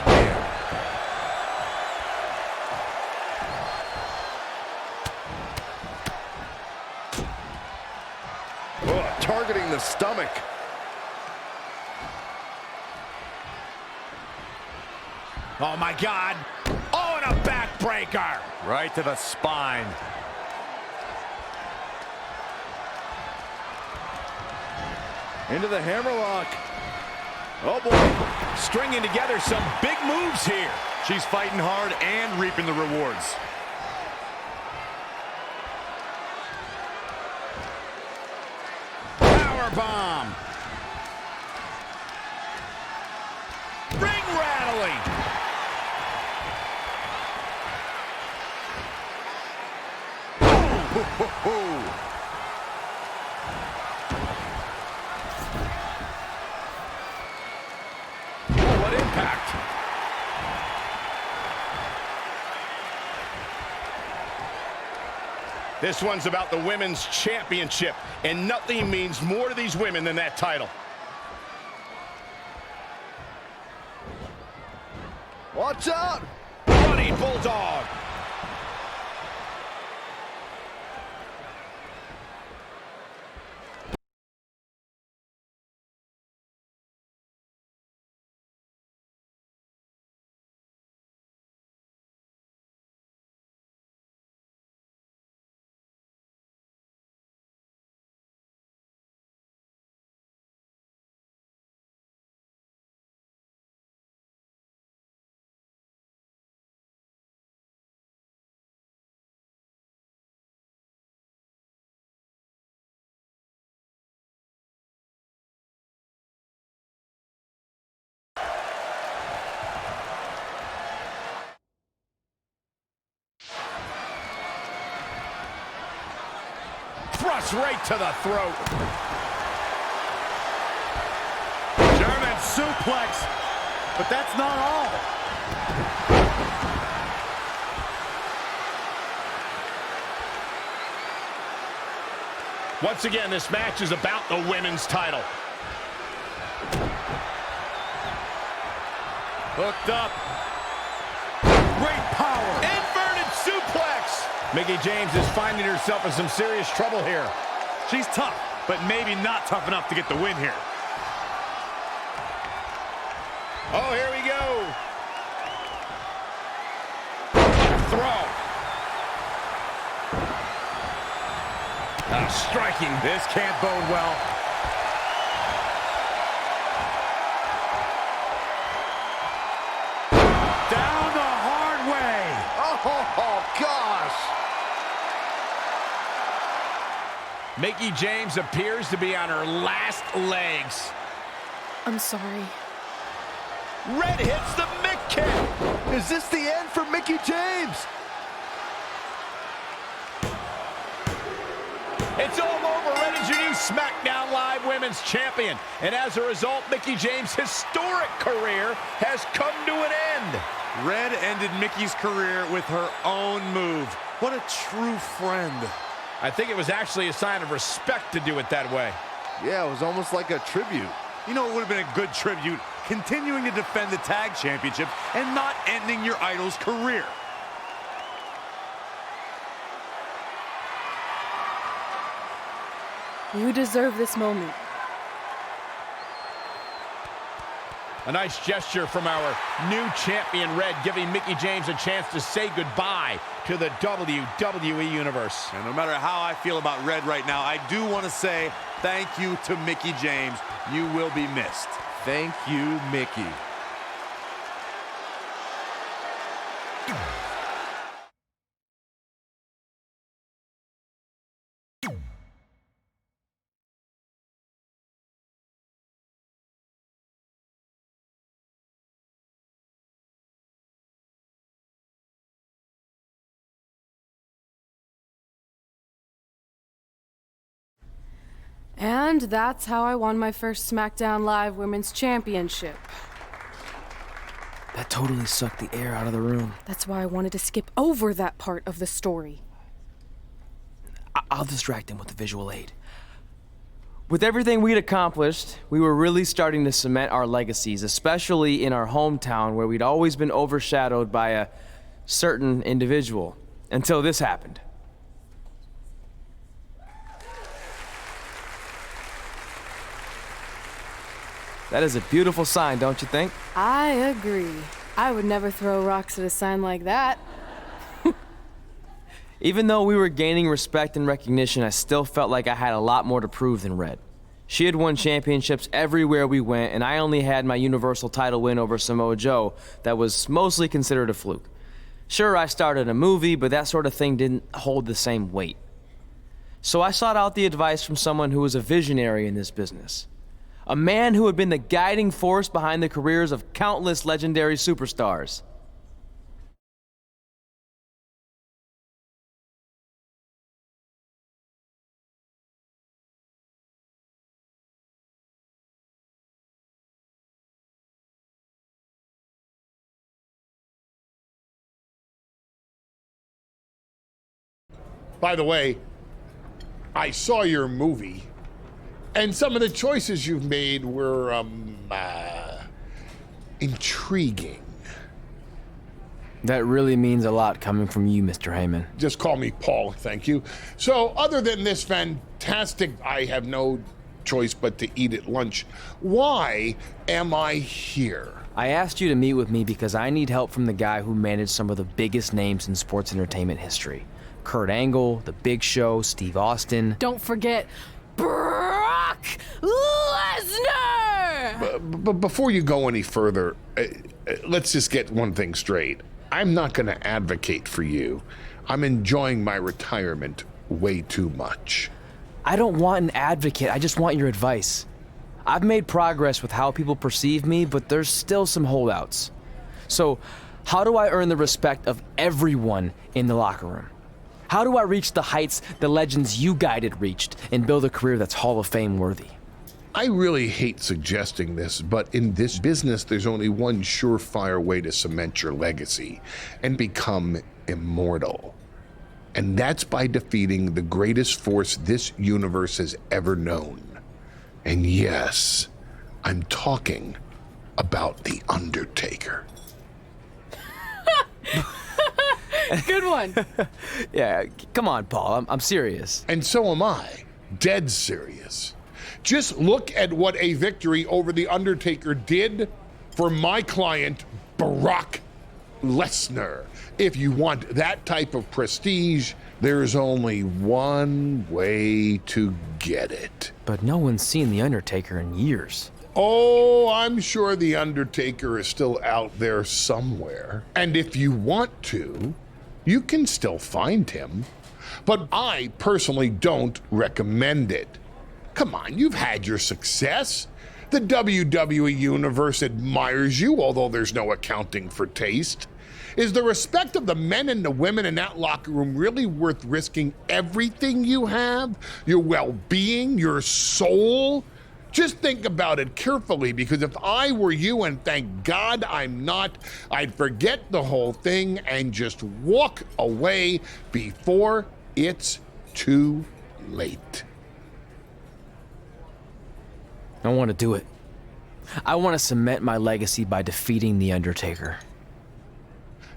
Oh, targeting the stomach. Oh my God. Oh, and a backbreaker. Right to the spine. Into the hammerlock. Oh boy, stringing together some big moves here. She's fighting hard and reaping the rewards. Powerbomb. Ring rattling. Ho, ho, ho. What impact. This one's about the women's championship, and nothing means more to these women than that title. Watch out! Running Bulldog. Thrust right to the throat. German suplex. But that's not all. Once again, this match is about the women's title. Hooked up. Great power. Inverted suplex. Mickie James is finding herself in some serious trouble here. She's tough, but maybe not tough enough to get the win here. Oh, here we go. Throw. Striking. This can't bode well. Down the hard way. Oh, gosh. Mickie James appears to be on her last legs. I'm sorry. Red hits the Mick kick. Is this the end for Mickie James? It's all over. Red is your new SmackDown Live Women's Champion. And as a result, Mickie James' historic career has come to an end. Red ended Mickie's career with her own move. What a true friend. I think it was actually a sign of respect to do it that way. Yeah, it was almost like a tribute. You know, it would have been a good tribute, continuing to defend the tag championship and not ending your idol's career. You deserve this moment. A nice gesture from our new champion, Red, giving Mickie James a chance to say goodbye to the WWE Universe. And no matter how I feel about Red right now, I do want to say thank you to Mickie James. You will be missed. Thank you, Mickie. And that's how I won my first SmackDown Live Women's Championship. That totally sucked the air out of the room. That's why I wanted to skip over that part of the story. I'll distract him with the visual aid. With everything we'd accomplished, we were really starting to cement our legacies, especially in our hometown where we'd always been overshadowed by a certain individual, until this happened. That is a beautiful sign, don't you think? I agree. I would never throw rocks at a sign like that. Even though we were gaining respect and recognition, I still felt like I had a lot more to prove than Red. She had won championships everywhere we went, and I only had my Universal title win over Samoa Joe that was mostly considered a fluke. Sure, I started a movie, but that sort of thing didn't hold the same weight. So I sought out the advice from someone who was a visionary in this business. A man who had been the guiding force behind the careers of countless legendary superstars. By the way, I saw your movie, and some of the choices you've made were, intriguing. That really means a lot coming from you, Mr. Heyman. Just call me Paul, thank you. So, other than this fantastic, I have no choice but to eat at lunch, why am I here? I asked you to meet with me because I need help from the guy who managed some of the biggest names in sports entertainment history. Kurt Angle, The Big Show, Steve Austin. Don't forget Brock Lesnar! But before you go any further, let's just get one thing straight. I'm not going to advocate for you. I'm enjoying my retirement way too much. I don't want an advocate, I just want your advice. I've made progress with how people perceive me, but there's still some holdouts. So, how do I earn the respect of everyone in the locker room? How do I reach the heights the legends you guided reached and build a career that's Hall of Fame worthy? I really hate suggesting this, but in this business, there's only one surefire way to cement your legacy and become immortal. And that's by defeating the greatest force this universe has ever known. And yes, I'm talking about The Undertaker. Good one. Yeah, come on, Paul. I'm serious. And so am I. Dead serious. Just look at what a victory over The Undertaker did for my client, Brock Lesnar. If you want that type of prestige, there's only one way to get it. But no one's seen The Undertaker in years. Oh, I'm sure The Undertaker is still out there somewhere. And if you want to, you can still find him. But I personally don't recommend it. Come on, you've had your success. The WWE Universe admires you, although there's no accounting for taste. Is the respect of the men and the women in that locker room really worth risking everything you have? Your well-being, your soul? Just think about it carefully, because if I were you, and thank God I'm not, I'd forget the whole thing and just walk away before it's too late. I want to do it. I want to cement my legacy by defeating The Undertaker.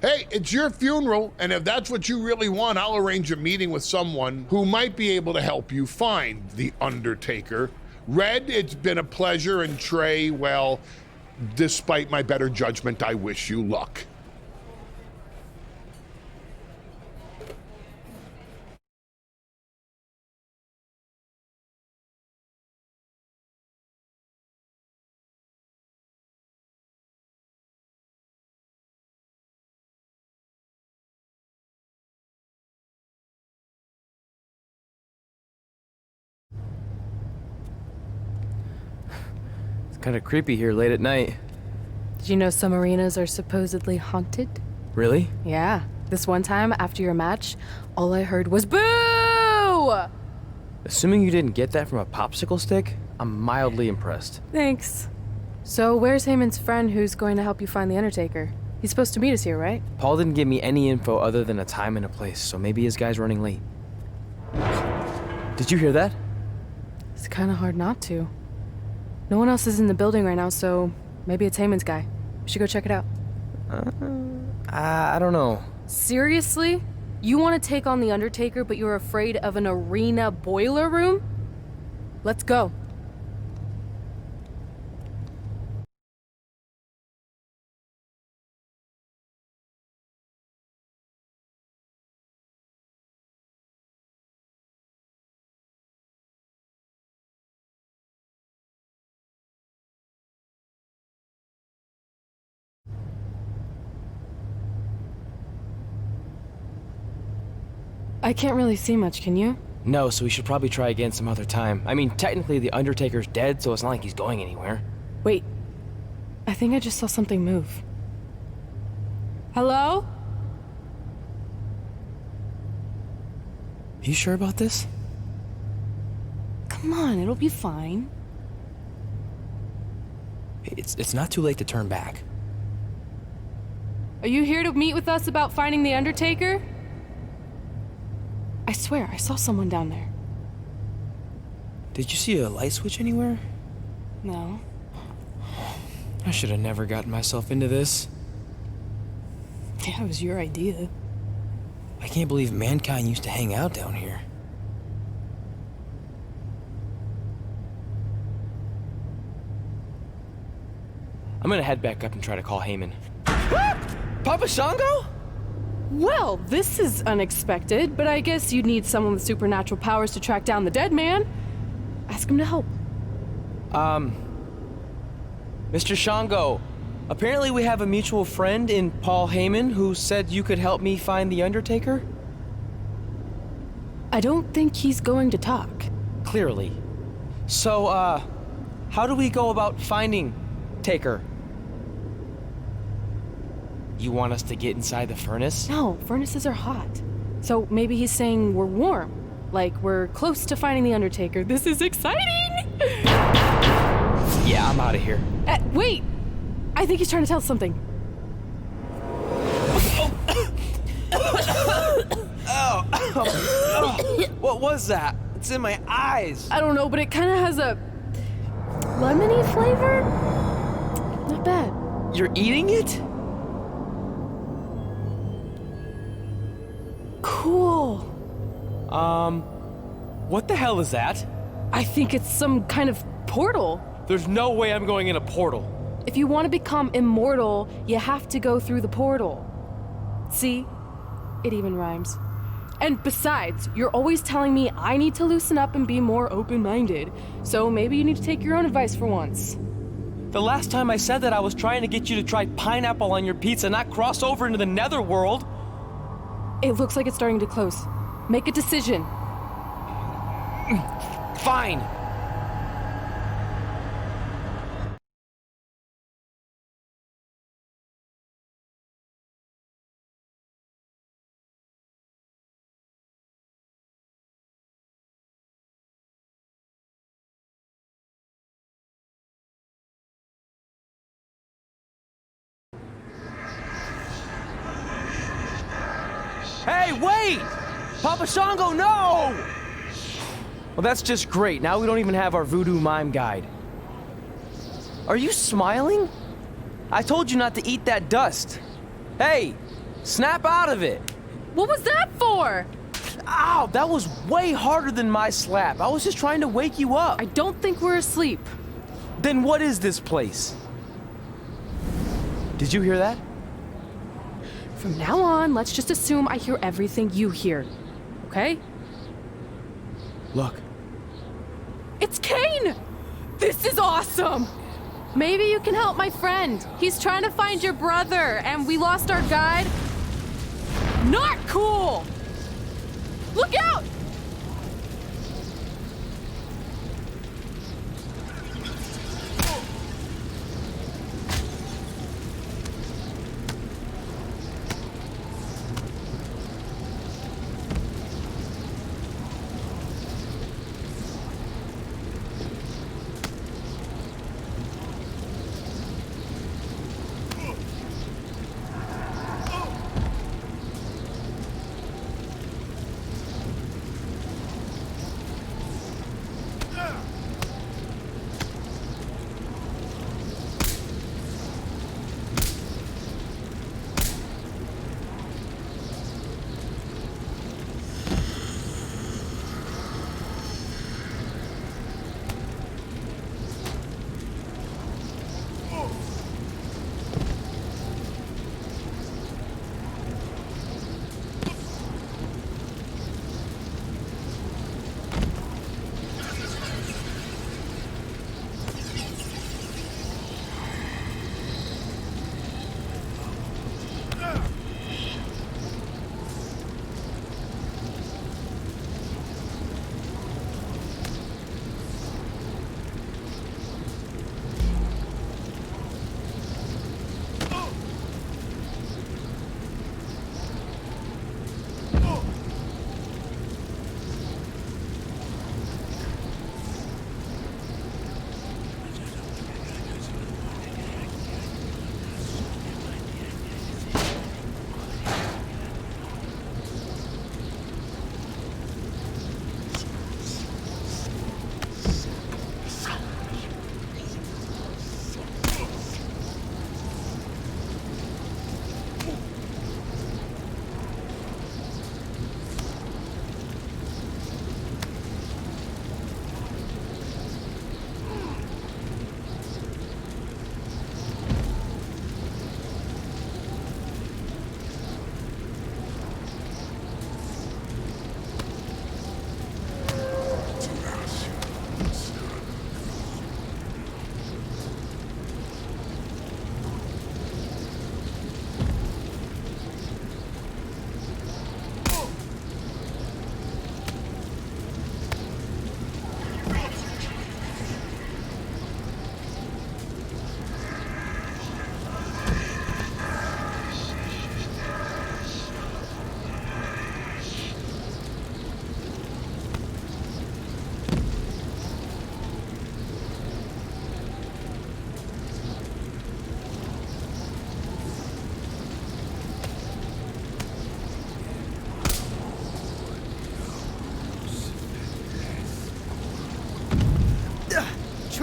Hey, it's your funeral, and if that's what you really want, I'll arrange a meeting with someone who might be able to help you find The Undertaker. Red, it's been a pleasure, and Trey, well, despite my better judgment, I wish you luck. Kind of creepy here late at night. Did you know some arenas are supposedly haunted? Really? Yeah. This one time, after your match, all I heard was boo! Assuming you didn't get that from a popsicle stick, I'm mildly impressed. Thanks. So where's Heyman's friend who's going to help you find The Undertaker? He's supposed to meet us here, right? Paul didn't give me any info other than a time and a place, so maybe his guy's running late. Did you hear that? It's kind of hard not to. No one else is in the building right now, so maybe it's Heyman's guy. We should go check it out. I don't know. Seriously? You want to take on The Undertaker, but you're afraid of an arena boiler room? Let's go. I can't really see much, can you? No, so we should probably try again some other time. I mean, technically The Undertaker's dead, so it's not like he's going anywhere. Wait. I think I just saw something move. Hello? You sure about this? Come on, it'll be fine. It's not too late to turn back. Are you here to meet with us about finding The Undertaker? I swear, I saw someone down there. Did you see a light switch anywhere? No. I should have never gotten myself into this. Yeah, it was your idea. I can't believe mankind used to hang out down here. I'm gonna head back up and try to call Heyman. Papa Shango? Well, this is unexpected, but I guess you'd need someone with supernatural powers to track down the dead man. Ask him to help. Mr. Shango, apparently we have a mutual friend in Paul Heyman who said you could help me find The Undertaker? I don't think he's going to talk. Clearly. So, how do we go about finding Taker? You want us to get inside the furnace? No, furnaces are hot. So maybe he's saying we're warm. Like we're close to finding The Undertaker. This is exciting! Yeah, I'm out of here. Wait! I think he's trying to tell us something. What was that? It's in my eyes. I don't know, but it kind of has a lemony flavor? Not bad. You're eating it? Cool. What the hell is that? I think it's some kind of portal. There's no way I'm going in a portal. If you want to become immortal, you have to go through the portal. See? It even rhymes. And besides, you're always telling me I need to loosen up and be more open-minded. So maybe you need to take your own advice for once. The last time I said that, I was trying to get you to try pineapple on your pizza, not cross over into the netherworld. It looks like it's starting to close. Make a decision. Fine. Hey, wait! Papa Shango, no! Well, that's just great. Now we don't even have our voodoo mime guide. Are you smiling? I told you not to eat that dust. Hey, snap out of it. What was that for? Ow, that was way harder than my slap. I was just trying to wake you up. I don't think we're asleep. Then what is this place? Did you hear that? From now on, let's just assume I hear everything you hear. Okay? Look. It's Kane! This is awesome! Maybe you can help my friend. He's trying to find your brother, and we lost our guide. Not cool! Look out!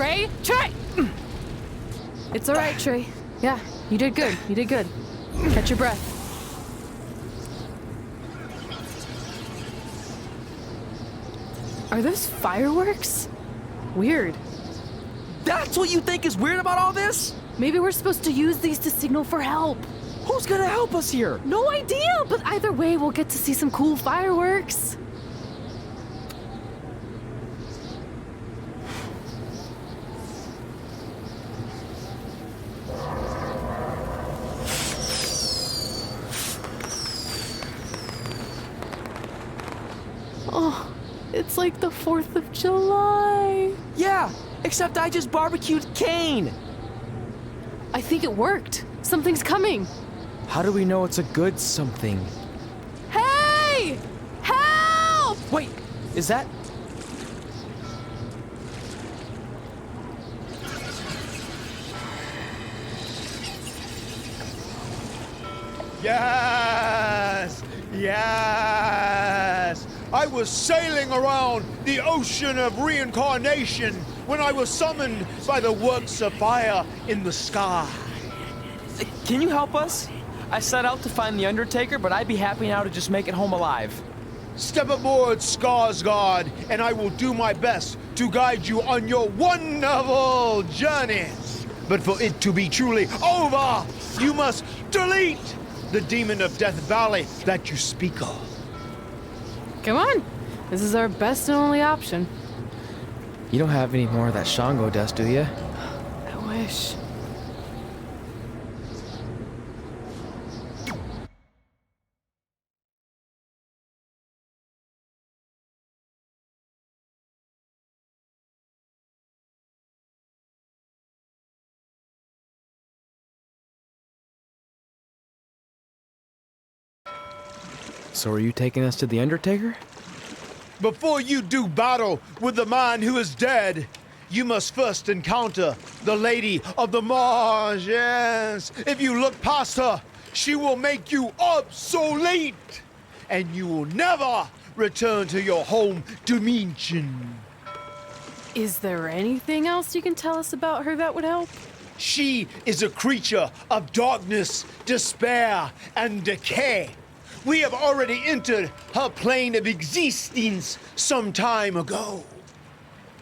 Trey! Trey! It's all right, Trey. Yeah, you did good. You did good. Catch your breath. Are those fireworks? Weird. That's what you think is weird about all this? Maybe we're supposed to use these to signal for help. Who's gonna help us here? No idea, but either way, we'll get to see some cool fireworks. Oh, it's like the 4th of July. Yeah, except I just barbecued Kane. I think it worked. Something's coming. How do we know it's a good something? Hey! Help! Wait, is that... Yes! Yes! I was sailing around the ocean of reincarnation when I was summoned by the works of fire in the sky. Can you help us? I set out to find the Undertaker, but I'd be happy now to just make it home alive. Step aboard, Skarsgård, and I will do my best to guide you on your wonderful journey. But for it to be truly over, you must delete the demon of Death Valley that you speak of. Come on. This is our best and only option. You don't have any more of that Shango dust, do you? I wish. So are you taking us to the Undertaker? Before you do battle with the man who is dead, you must first encounter the Lady of the Marsh. Yes. If you look past her, she will make you obsolete, and you will never return to your home dimension. Is there anything else you can tell us about her that would help? She is a creature of darkness, despair, and decay. We have already entered her plane of existence some time ago.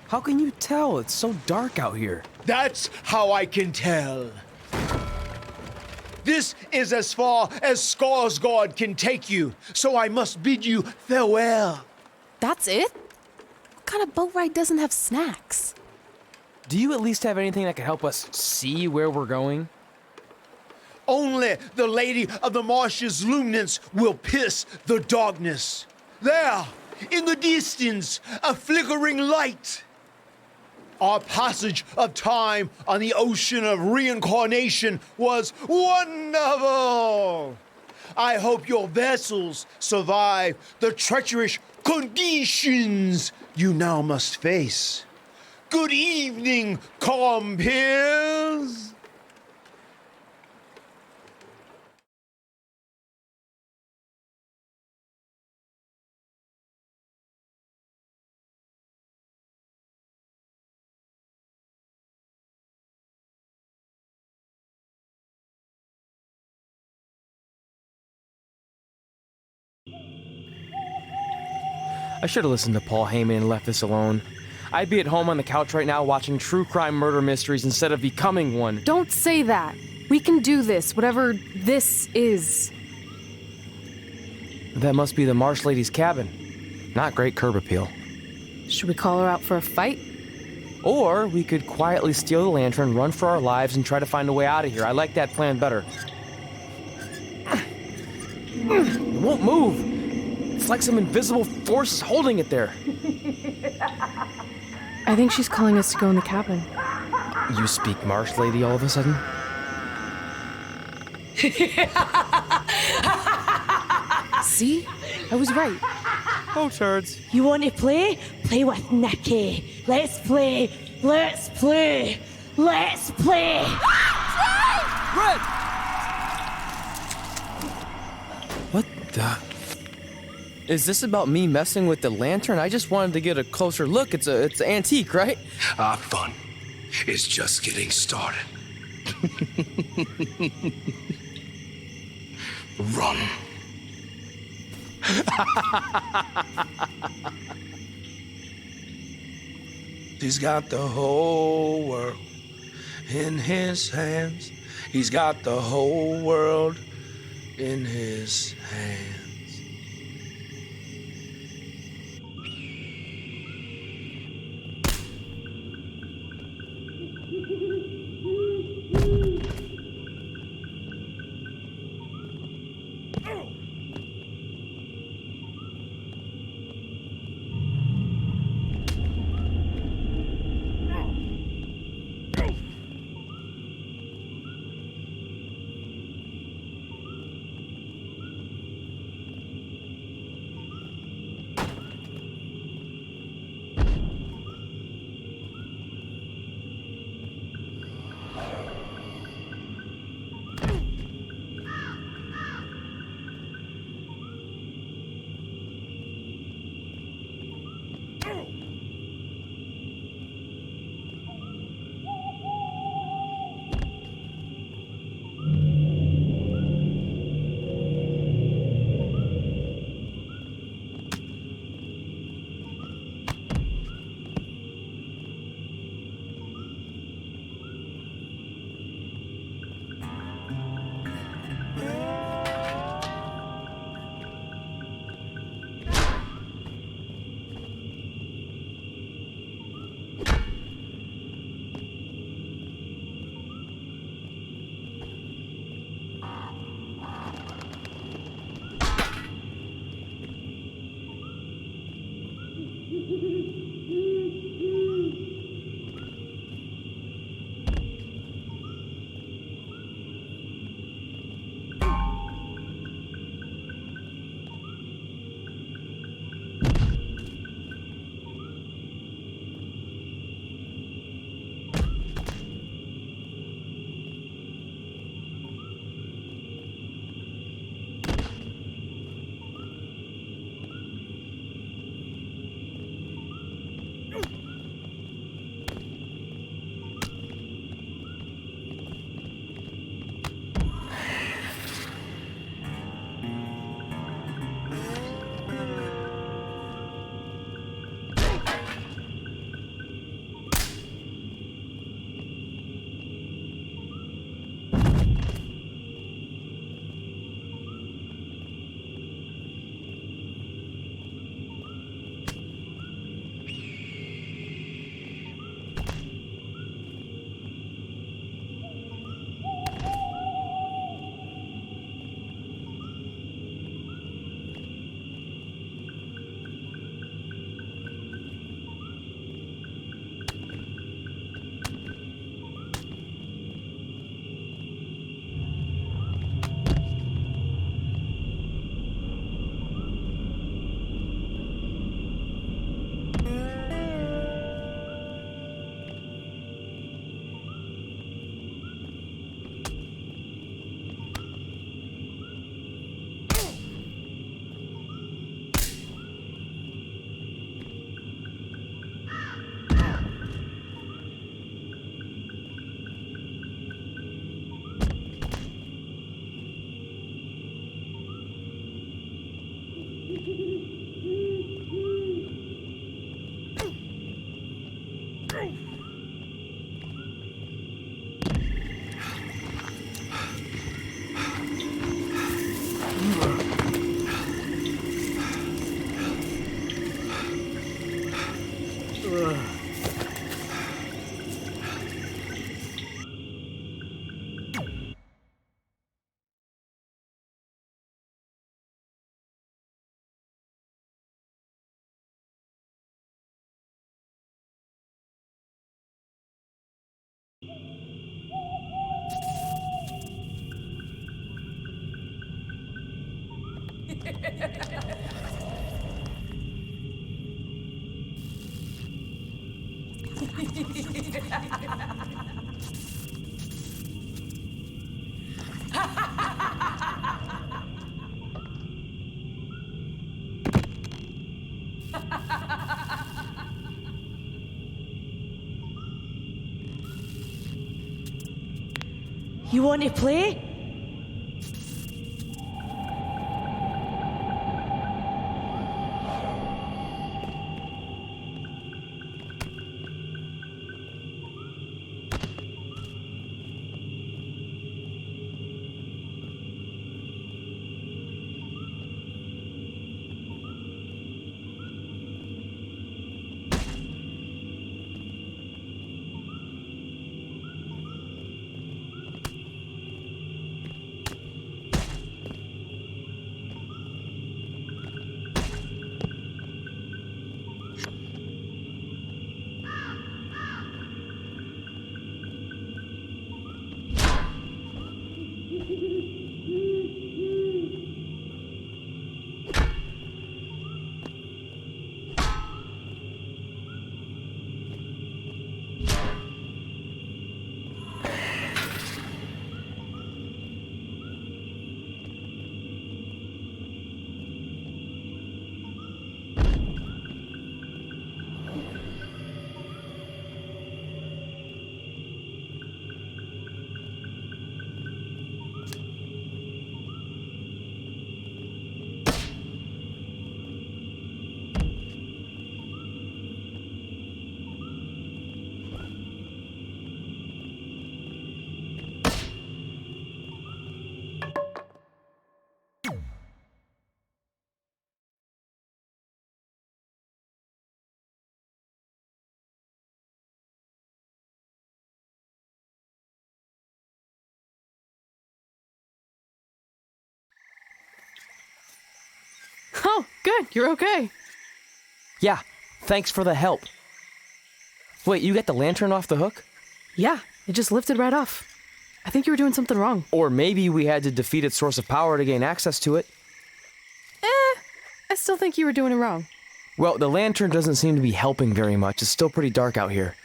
How can you tell? It's so dark out here. That's how I can tell. This is as far as Skarsgård can take you, so I must bid you farewell. That's it? What kind of boat ride doesn't have snacks? Do you at least have anything that can help us see where we're going? Only the Lady of the Marsh's luminance will pierce the darkness. There, in the distance, a flickering light. Our passage of time on the ocean of reincarnation was wonderful. I hope your vessels survive the treacherous conditions you now must face. Good evening, compeers. I should have listened to Paul Heyman and left this alone. I'd be at home on the couch right now watching true crime murder mysteries instead of becoming one. Don't say that. We can do this, whatever this is. That must be the Marsh Lady's cabin. Not great curb appeal. Should we call her out for a fight? Or we could quietly steal the lantern, run for our lives, and try to find a way out of here. I like that plan better. It won't move. It's like some invisible force is holding it there. I think she's calling us to go in the cabin. You speak Marsh Lady all of a sudden? See? I was right. Oh, turds. You want to play? Play with Nikki. Let's play. Let's play. Let's play. Red! What the... Is this about me messing with the lantern? I just wanted to get a closer look. It's an antique, right? Fun. is just getting started. Run. He's got the whole world in his hands. He's got the whole world in his hands. You want to play? Oh, good. You're okay. Yeah, thanks for the help. Wait, you got the lantern off the hook? Yeah, it just lifted right off. I think you were doing something wrong. Or maybe we had to defeat its source of power to gain access to it. I still think you were doing it wrong. Well, the lantern doesn't seem to be helping very much. It's still pretty dark out here.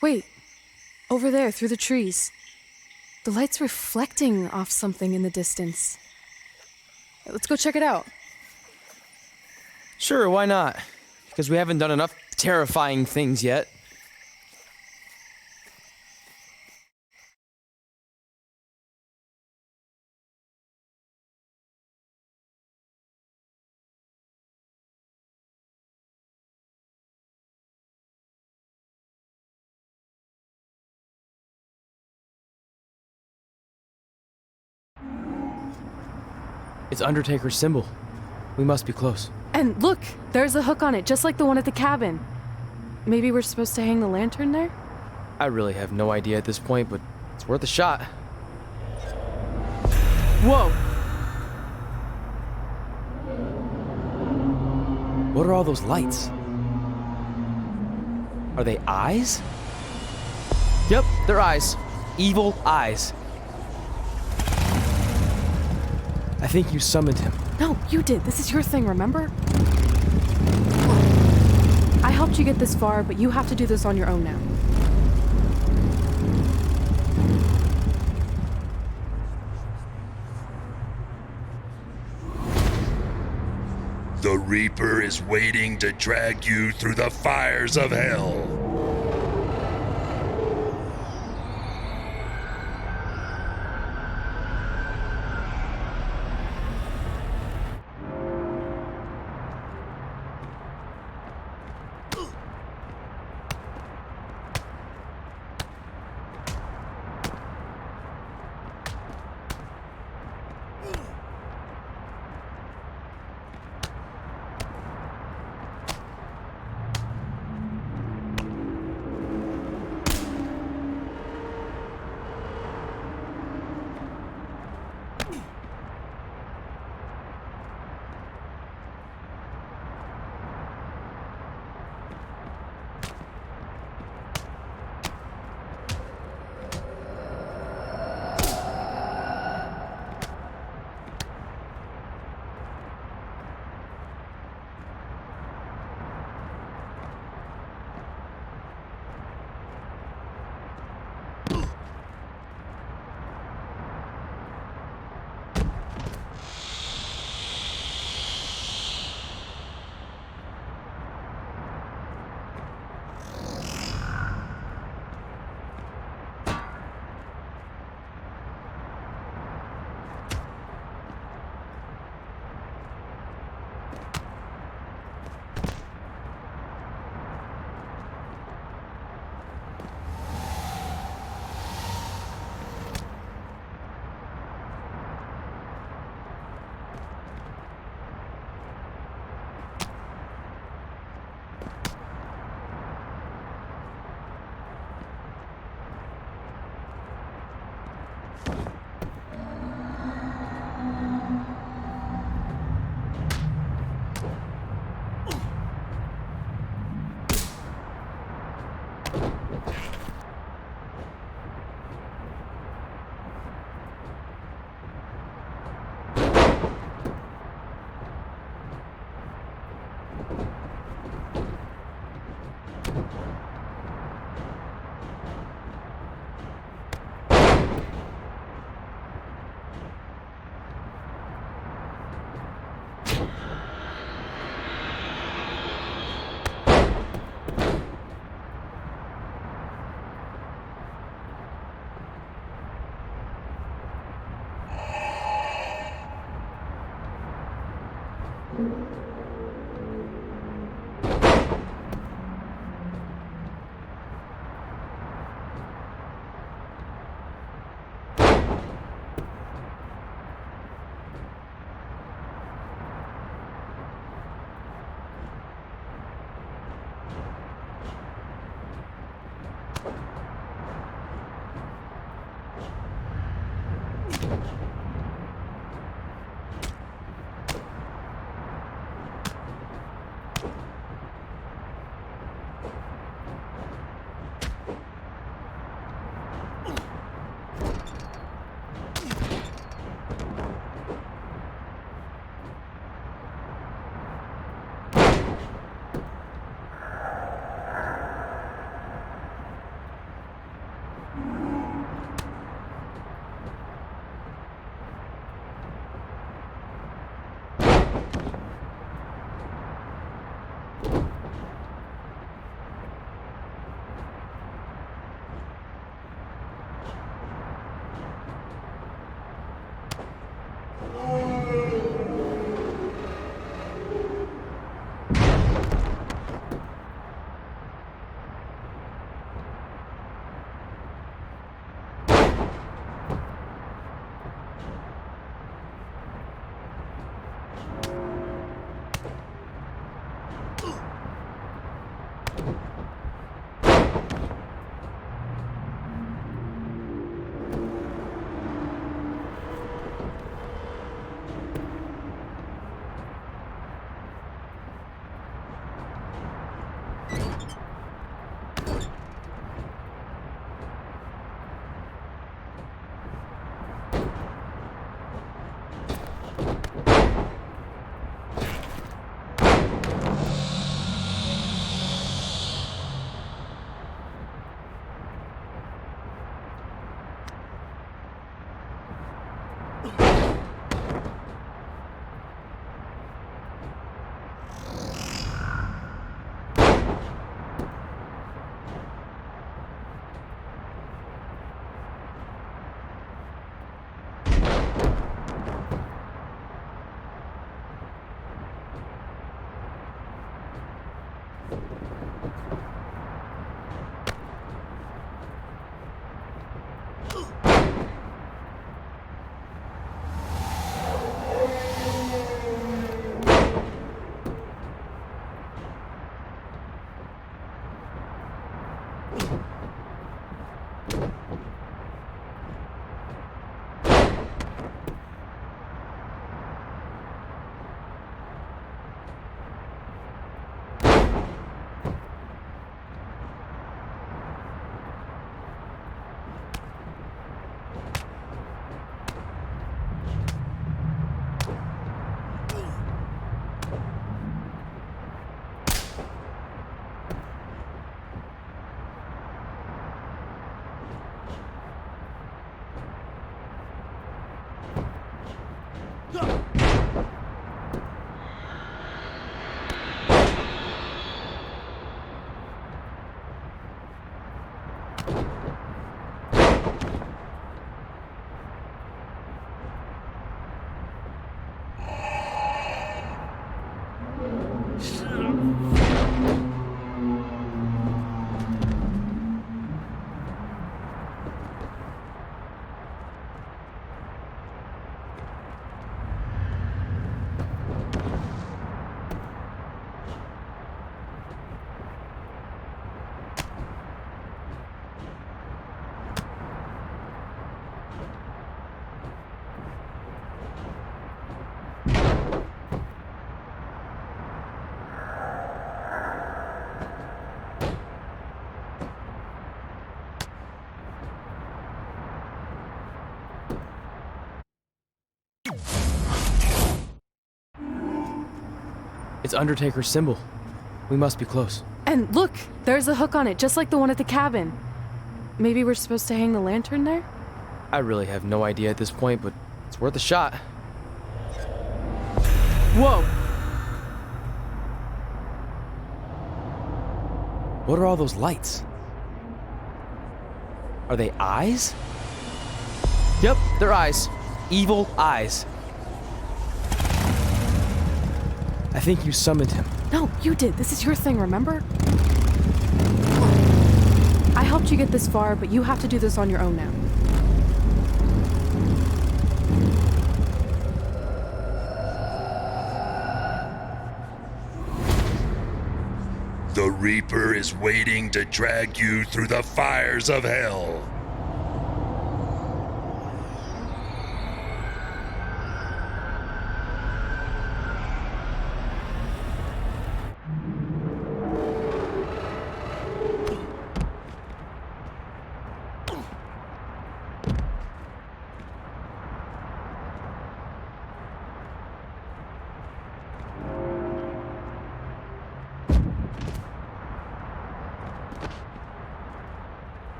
Wait, over there, through the trees. The light's reflecting off something in the distance. Let's go check it out. Sure, why not? Because we haven't done enough terrifying things yet. It's Undertaker's symbol. We must be close. And look, there's a hook on it, just like the one at the cabin. Maybe we're supposed to hang the lantern there? I really have no idea at this point, but it's worth a shot. Whoa! What are all those lights? Are they eyes? Yep, they're eyes. Evil eyes. I think you summoned him. No, you did. This is your thing, remember? I helped you get this far, but you have to do this on your own now. The Reaper is waiting to drag you through the fires of hell. It's Undertaker's symbol. We must be close. And look, there's a hook on it, just like the one at the cabin. Maybe we're supposed to hang the lantern there? I really have no idea at this point, but it's worth a shot. Whoa! What are all those lights? Are they eyes? Yep, they're eyes. Evil eyes. I think you summoned him. No, you did. This is your thing, remember? I helped you get this far, but you have to do this on your own now. The Reaper is waiting to drag you through the fires of hell.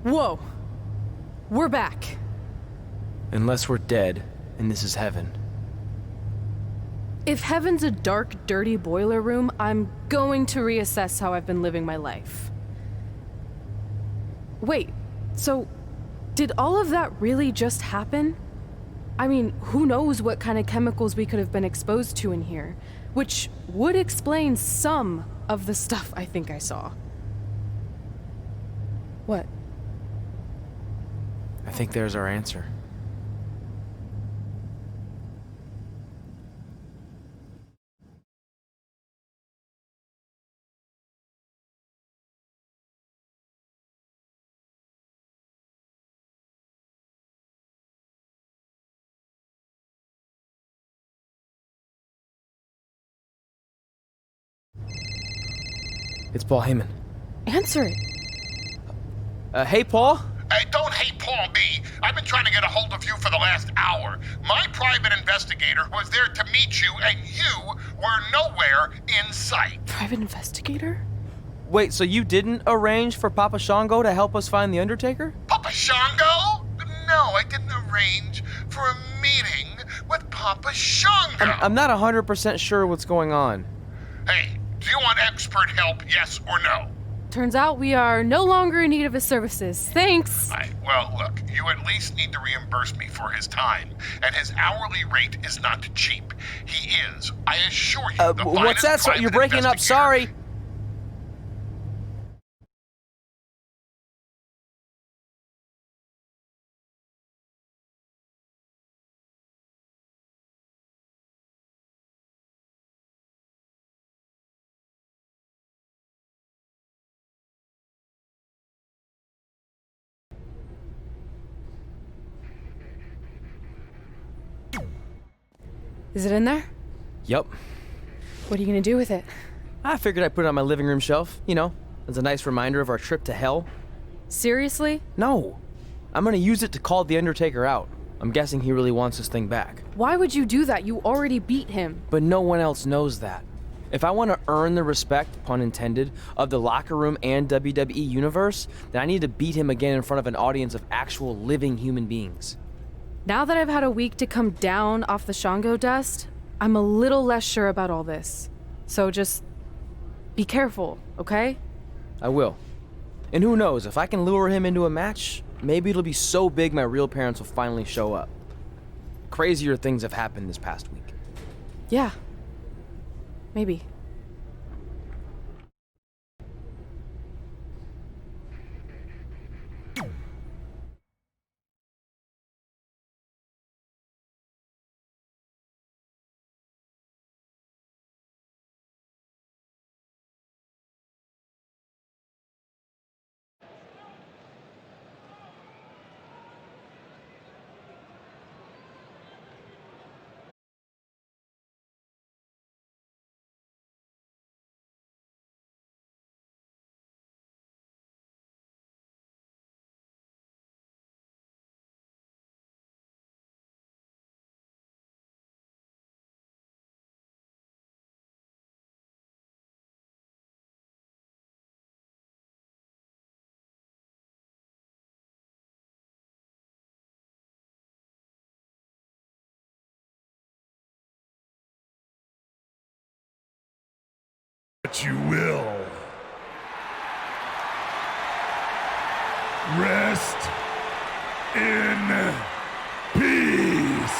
Whoa. We're back. Unless we're dead, and this is heaven. If heaven's a dark, dirty boiler room, I'm going to reassess how I've been living my life. Wait, so did all of that really just happen? I mean, who knows what kind of chemicals we could have been exposed to in here, which would explain some of the stuff I think I saw. What? I think there's our answer. It's Paul Heyman. Answer it. Hey, Paul? Hey, don't hate Paul B. I've been trying to get a hold of you for the last hour. My private investigator was there to meet you, and you were nowhere in sight. Private investigator? Wait, so you didn't arrange for Papa Shango to help us find The Undertaker? Papa Shango? No, I didn't arrange for a meeting with Papa Shango. I'm not 100% sure what's going on. Hey, do you want expert help, yes or no? Turns out we are no longer in need of his services. Thanks. Well, look, you at least need to reimburse me for his time, and his hourly rate is not cheap. He is, I assure you, the what's that? finest You're private breaking up, investigator. sorry. Is it in there? Yup. What are you gonna do with it? I figured I'd put it on my living room shelf, you know, as a nice reminder of our trip to hell. Seriously? No. I'm gonna use it to call The Undertaker out. I'm guessing he really wants this thing back. Why would you do that? You already beat him. But no one else knows that. If I want to earn the respect, pun intended, of the locker room and WWE universe, then I need to beat him again in front of an audience of actual living human beings. Now that I've had a week to come down off the Shango dust, I'm a little less sure about all this. So just be careful, okay? I will. And who knows, if I can lure him into a match, maybe it'll be so big my real parents will finally show up. Crazier things have happened this past week. Yeah. Maybe. But you will. Rest in peace.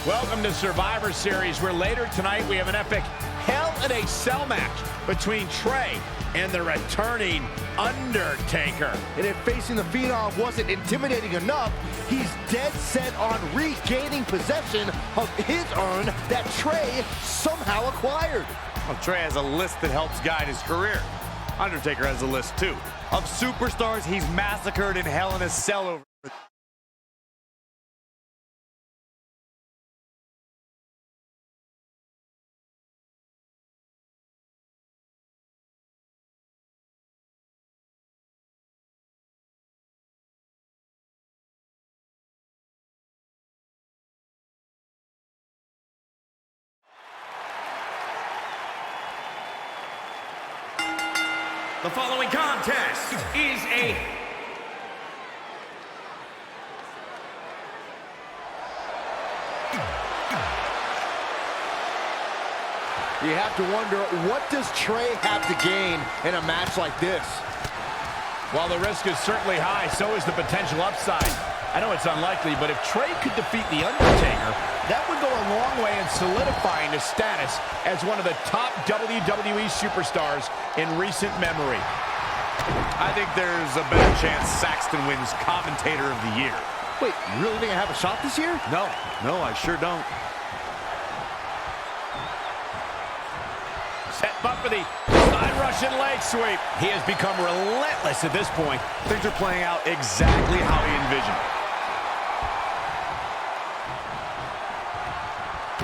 Welcome to Survivor Series, where later tonight we have an epic Hell Hell in a Cell match between Trey and the returning Undertaker. And if facing the Phenom wasn't intimidating enough, he's dead set on regaining possession of his urn that Trey somehow acquired. Well, Trey has a list that helps guide his career. Undertaker has a list too of superstars he's massacred in Hell in a Cell over. The following contest is a You have to wonder, what does Trey have to gain in a match like this? While the risk is certainly high, so is the potential upside. I know it's unlikely, but if Trey could defeat The Undertaker, that would go a long way in solidifying his status as one of the top WWE superstars in recent memory. I think there's a better chance Saxton wins Commentator of the Year. Wait, you really think I have a shot this year? No, I sure don't. Set up for the side Russian leg sweep. He has become relentless at this point. Things are playing out exactly how he envisioned.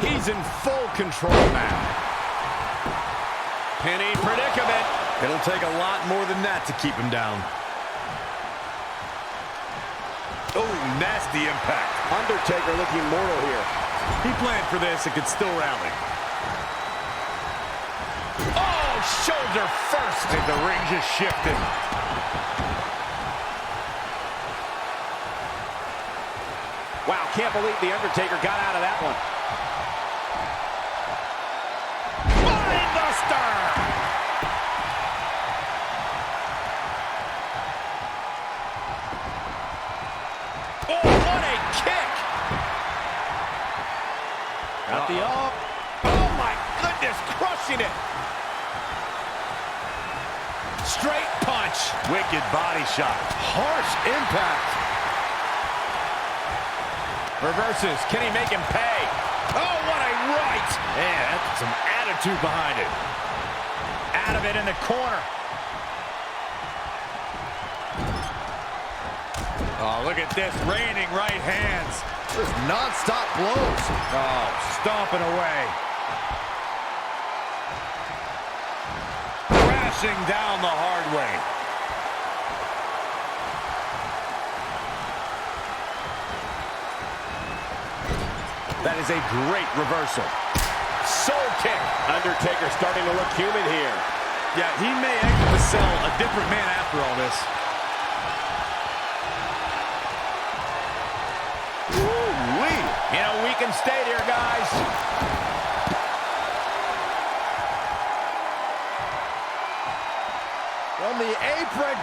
He's in full control now. Penny predicament. It'll take a lot more than that to keep him down. Oh, nasty impact. Undertaker looking mortal here. He planned for this and could still rally. Oh, shoulder first. And the ring just shifted. Wow, can't believe The Undertaker got out of that one. Buster! Oh, what a kick! Got the up. Oh my goodness, crushing it! Straight punch. Wicked body shot. Harsh impact. Reverses. Can he make him pay? Oh, what a right! Man, that's some attitude behind it. Out of it in the corner. Oh, look at this. Raining right hands. Just non-stop blows. Oh, stomping away. Crashing down the hard way. That is a great reversal. Soul kick. Undertaker starting to look human here. Yeah, he may exit the cell a different man after all this. Woo-wee. You know, we can stay here, guys. From the apron.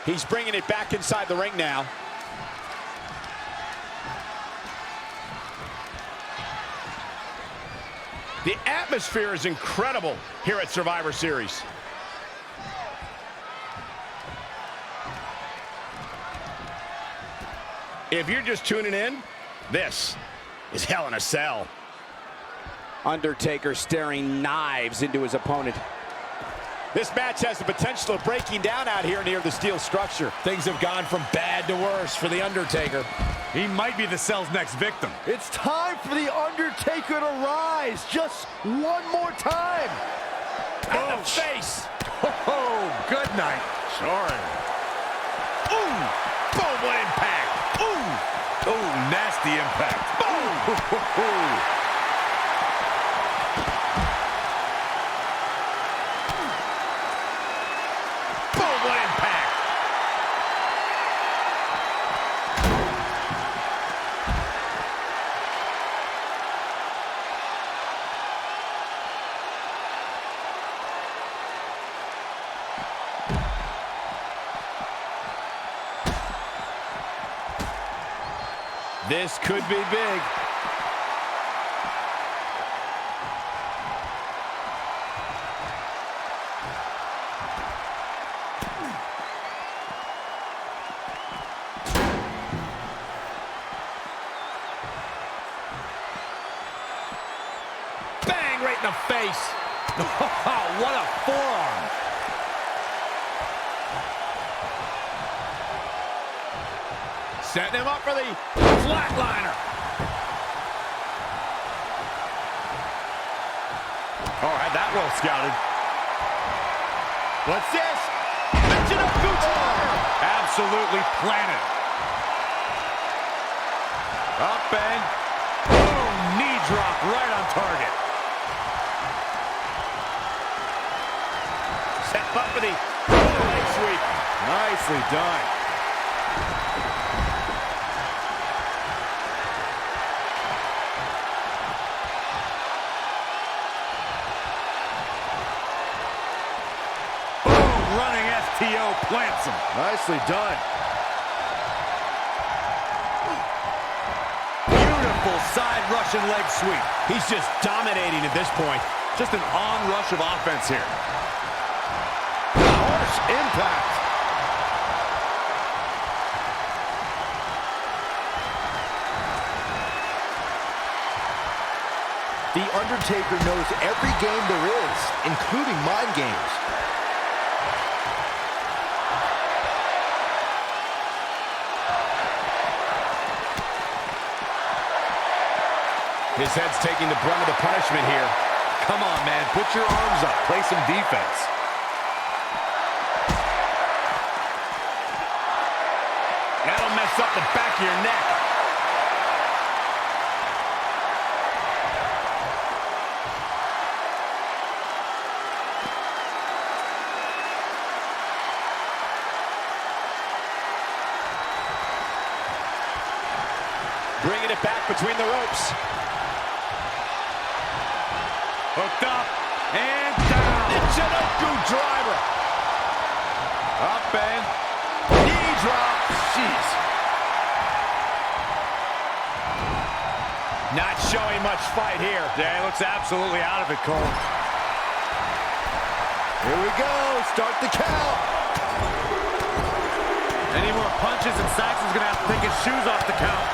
He's bringing it back inside the ring now. The atmosphere is incredible here at Survivor Series. If you're just tuning in, this is Hell in a Cell. Undertaker staring knives into his opponent. This match has the potential of breaking down out here near the steel structure. Things have gone from bad to worse for The Undertaker. He might be the cell's next victim. It's time for The Undertaker to rise just one more time. In the face. Oh, good night. Sorry. Ooh, boom, what impact. Ooh. Oh, nasty impact. Boom. This could be big. Bang, right in the face. What a forearm. Setting him up for the flatliner. All right, that well scouted. What's this? Absolutely planted. Up and boom, knee drop right on target. Set up for the leg sweep. Nicely done. Running FTO plants him. Nicely done. Beautiful side Russian leg sweep. He's just dominating at this point. Just an onrush of offense here. Harsh impact. The Undertaker knows every game there is, including mind games. His head's taking the brunt of the punishment here. Come on, man. Put your arms up. Play some defense. That'll mess up the back of your neck. Bringing it back between the ropes. Hooked up and down. Michinoku driver. Up and knee drop. Jeez. Not showing much fight here. Yeah, he looks absolutely out of it, Cole. Here we go. Start the count. Any more punches and Saxon's going to have to take his shoes off the count.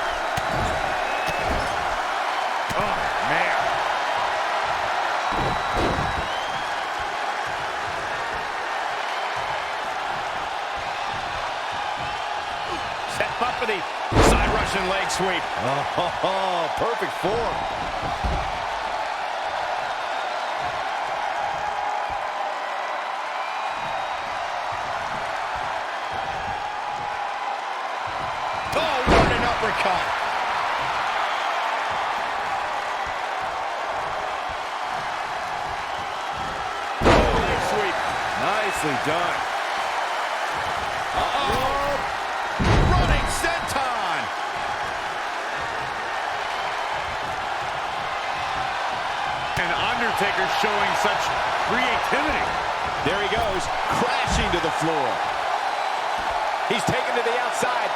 Oh, man. Set up for the side Russian leg sweep. Oh, perfect form. Oh, what an uppercut. Leg sweep. Nicely done. Uh-oh. Running senton. And Undertaker showing such creativity. There he goes, crashing to the floor. He's taken to the outside.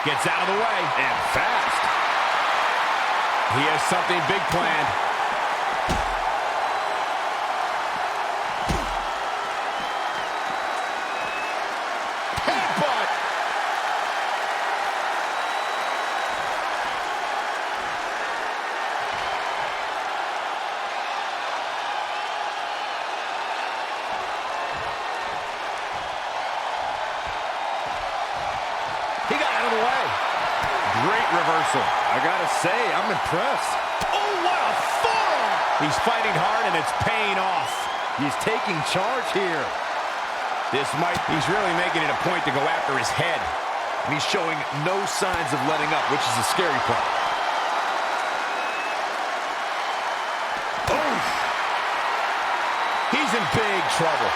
Gets out of the way, and fast. He has something big planned. Headbutt. He got out of the way. Great reversal. I gotta say, I'm impressed. Oh, what a forearm! He's fighting hard, and it's paying off. He's taking charge here. He's really making it a point to go after his head. And he's showing no signs of letting up, which is the scary part. Oof. He's in big trouble.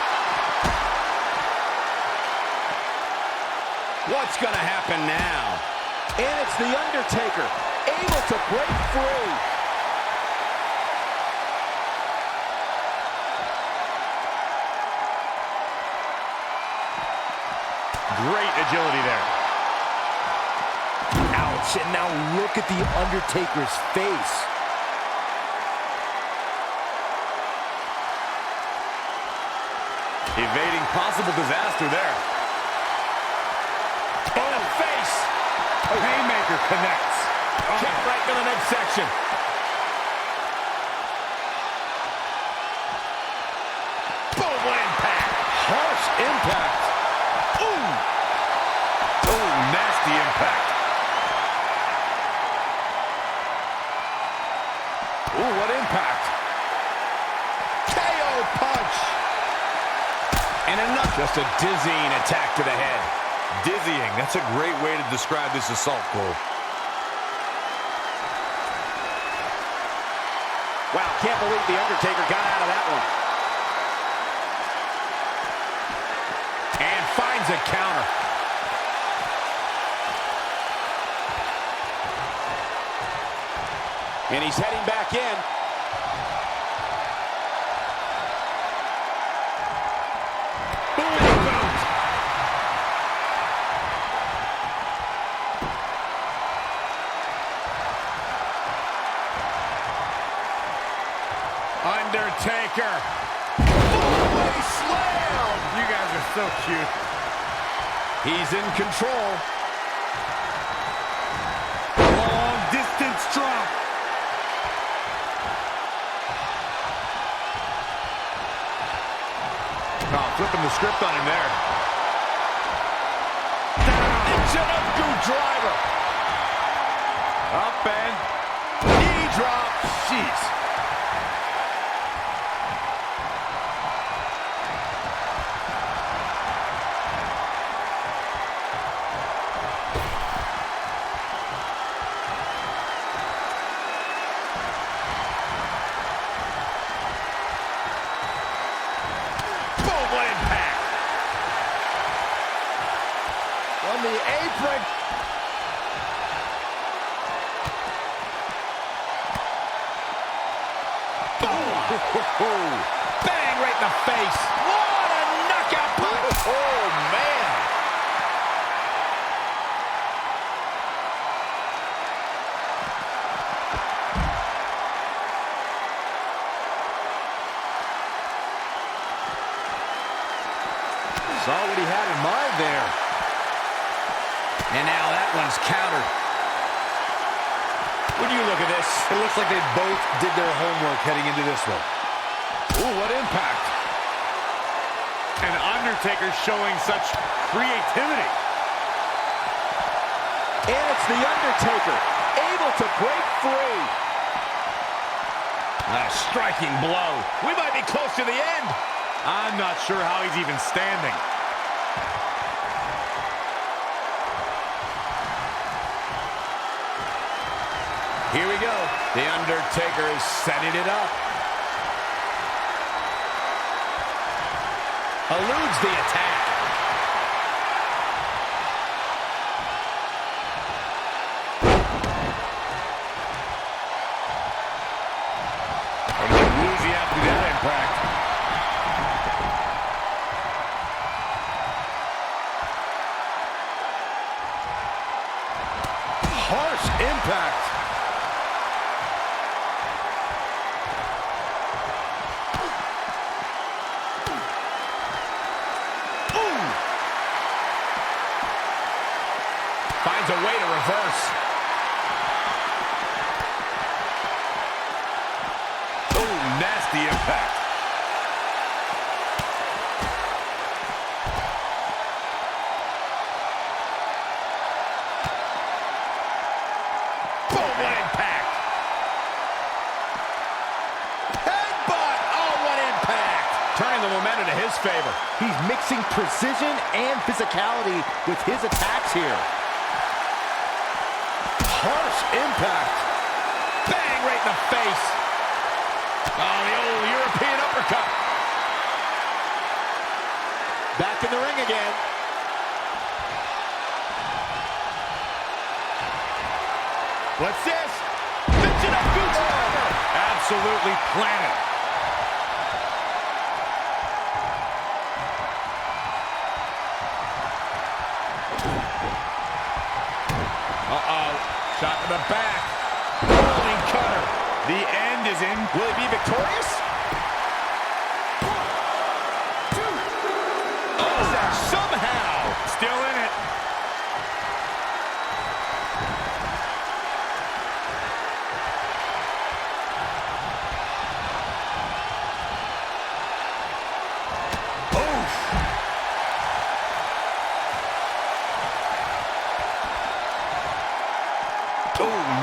What's gonna happen now? And it's The Undertaker, able to break free. great agility there. Ouch, and now look at the Undertaker's face. Evading possible disaster there. In the face. A haymaker connects. Kick right to the midsection. Boom, what impact. Harsh impact. Ooh. Oh, nasty impact. Ooh, what impact. KO punch. And enough. Just a dizzying attack to the head. Dizzying. That's a great way to describe this assault, Cole. Wow, can't believe The Undertaker got out of that one. And finds a counter. And he's heading back in. Undertaker. Full-away slam. You guys are so cute. He's in control. Long distance drop. Oh, flipping the script on him there. Michinoku driver. Up and knee drop. Jeez. On the apron. Boom. Bang right in the face. What a knockout punch. Oh, man. Saw what he had in mind there. And now that one's countered. When you look at this, It looks like they both did their homework heading into this one. ooh, what impact. And Undertaker showing such creativity. And it's The Undertaker, able to break free. A striking blow. We might be close to the end. I'm not sure how he's even standing. Here we go. The Undertaker is setting it up. Eludes the attack. And woozy after that impact. Harsh impact. Finds a way to reverse. Oh, nasty impact. Boom, what impact. Headbutt. Oh, what impact. Turning the momentum to his favor. He's mixing precision and physicality with his attacks here. Harsh impact. Bang right in the face. Oh, the old European uppercut. Back in the ring again. What's this? Michinoku driver. Absolutely planted. Uh-oh. Shot to the back. Rolling cutter. The end is in. Will he be victorious? 1, 2. Oh, somehow. Still in it.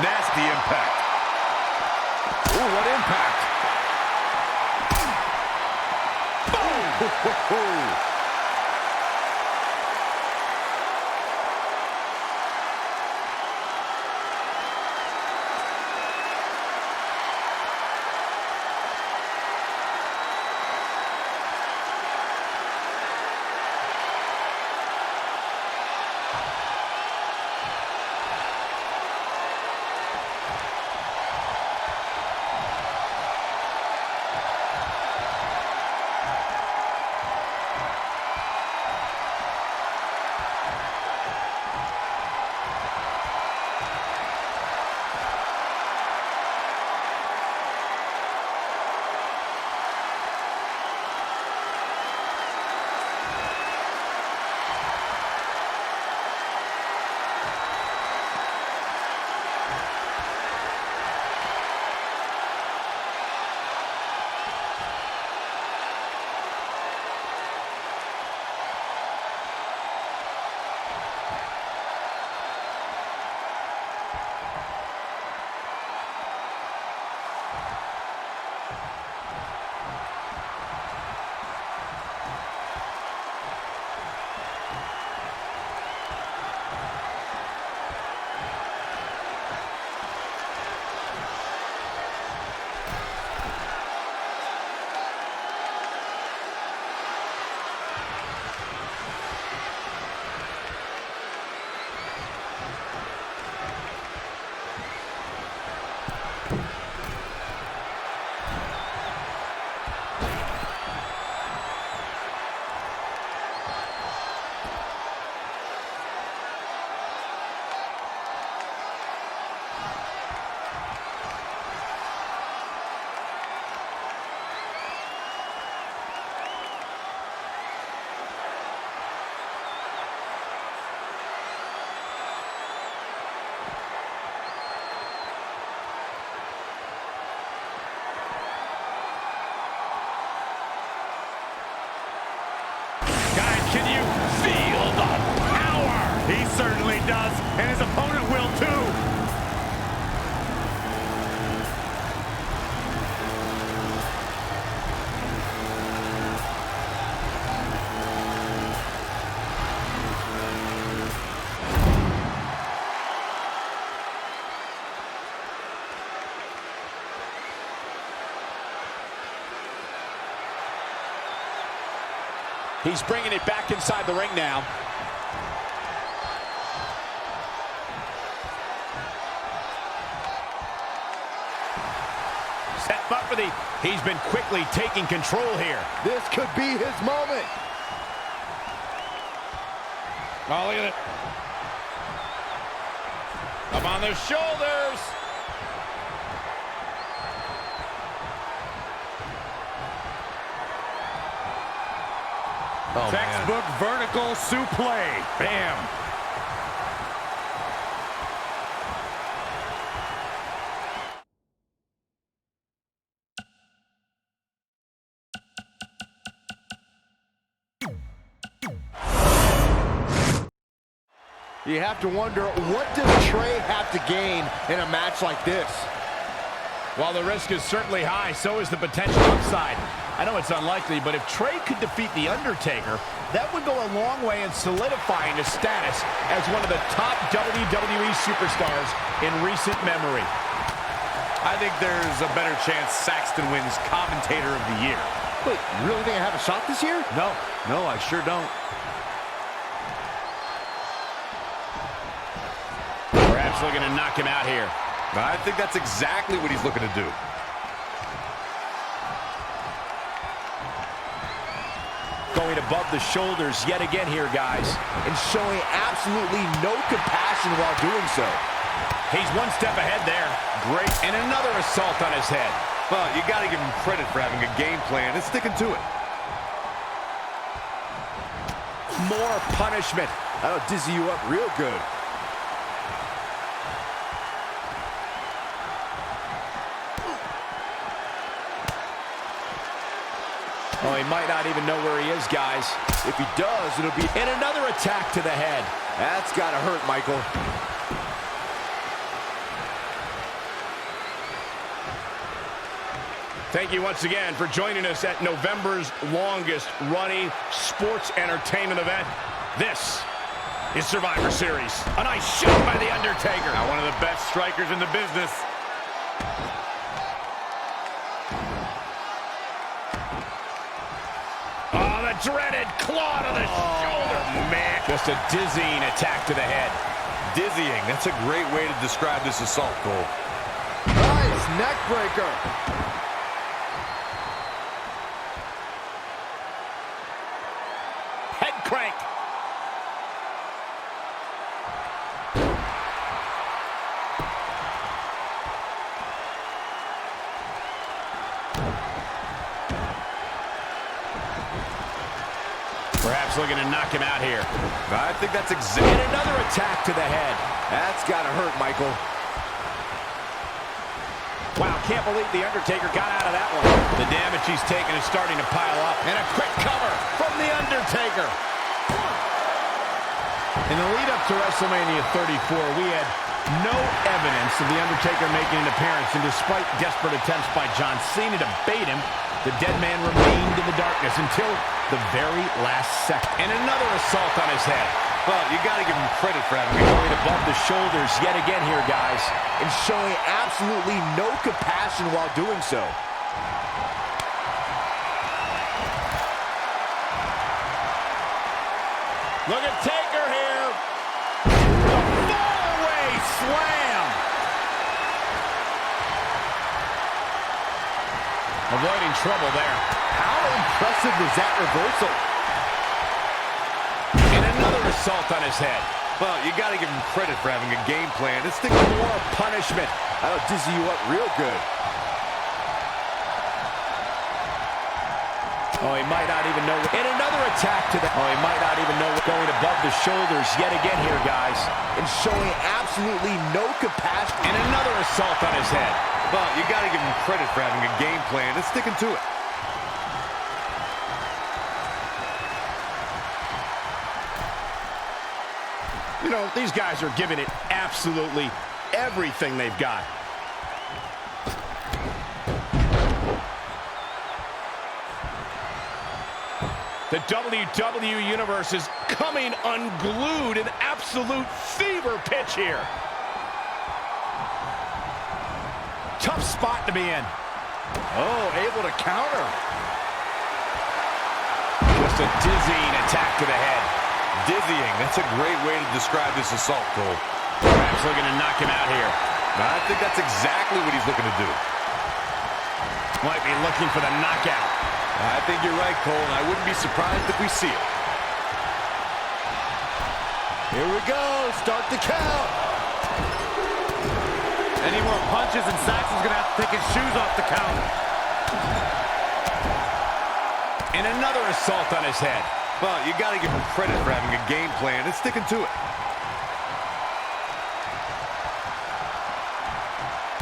Nasty impact. Ooh, what impact. Boom! Can you feel the power? He certainly does, and his opponent will too. He's bringing it back inside the ring now. Set up for the... He's been quickly taking control here. This could be his moment. Oh, look at it. Up on their shoulders. Oh, textbook man. vertical suplex. Bam. You have to wonder, what does Trey have to gain in a match like this? While the risk is certainly high, so is the potential upside. I know it's unlikely, but if Trey could defeat The Undertaker, that would go a long way in solidifying his status as one of the top WWE superstars in recent memory. I think there's a better chance Saxton wins Commentator of the Year. Wait, you really think I have a shot this year? No, I sure don't. Perhaps looking to knock him out here. I think that's exactly what he's looking to do. going above the shoulders yet again here, guys. And showing absolutely no compassion while doing so. He's one step ahead there. Great. And another assault on his head. Well, you got to give him credit for having a game plan and sticking to it. More punishment. That'll dizzy you up real good. Oh, he might not even know where he is, guys. If he does, it'll be... And another attack to the head. That's gotta hurt, Michael. Thank you once again for joining us at November's longest running sports entertainment event. This is Survivor Series. A nice shot by The Undertaker. Now, one of the best strikers in the business. Oh, the dreaded claw to the shoulder. Man, just a dizzying attack to the head. Dizzying. That's a great way to describe this assault, Cole. Nice neck breaker. Head crank. Perhaps looking to knock him out here. I think that's exactly... And another attack to the head. That's gotta hurt, Michael. Wow, can't believe The Undertaker got out of that one. The damage he's taken is starting to pile up. And a quick cover from The Undertaker. In the lead-up to WrestleMania 34, we had no evidence of The Undertaker making an appearance. And despite desperate attempts by John Cena to bait him, the dead man remained in the darkness until the very last second. And another assault on his head. Well, you got to give him credit for having a Going above the shoulders yet again here, guys. And showing absolutely no compassion while doing so. Look at Taker here. The fallaway slam. Avoiding trouble there. How impressive was that reversal? And another assault on his head. Well, you got to give him credit for having a game plan. It's the More punishment. That'll dizzy you up real good. Oh, he might not even know. And another attack to the... Oh, he might not even know. Going above the shoulders yet again here, guys. And showing absolutely no compassion. And another assault on his head. Well, you got to give him credit for having a game plan and sticking to it. You know, these guys are giving it absolutely everything they've got. The WWE Universe is coming unglued, an absolute fever pitch here. Tough spot to be in. Oh, able to counter. Just a dizzying attack to the head. Dizzying. That's a great way to describe this assault, Cole. Perhaps looking to knock him out here. I think that's exactly what he's looking to do. Might be looking for the knockout. I think you're right, Cole, and I wouldn't be surprised if we see it. Here we go. Start the count. Any more punches and Saxon's going to have to take his shoes off the counter. And another assault on his head. Well, you got to give him credit for having a game plan and sticking to it.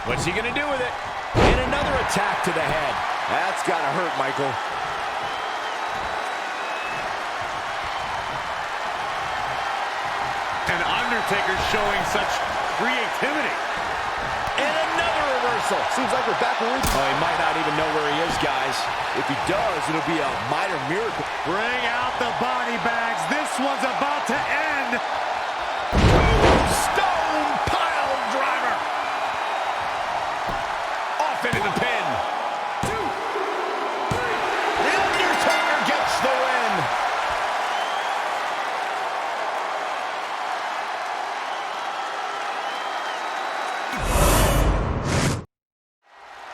What's he going to do with it? And another attack to the head. That's got to hurt, Michael. And Undertaker showing such creativity. And another reversal. Seems like we're back where we... Oh, he might not even know where he is, guys. If he does, it'll be a minor miracle. Bring out the body bags. This one's about to end. Stone pile driver. Off into the pin. 2, 3. The Undertaker gets the win.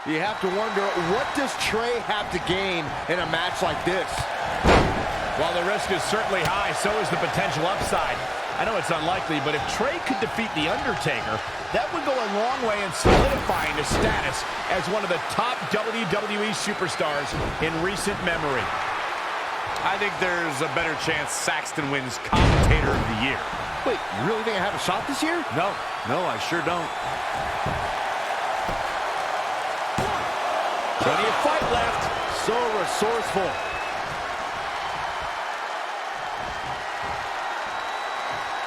You have to wonder, what does Trey have to gain in a match like this? While the risk is certainly high, so is the potential upside. I know it's unlikely, but if Trey could defeat The Undertaker, that would go a long way in solidifying his status as one of the top WWE superstars in recent memory. I think there's a better chance Saxton wins Commentator of the Year. Wait, you really think I have a shot this year? No, I sure don't. Plenty of fight left. So resourceful.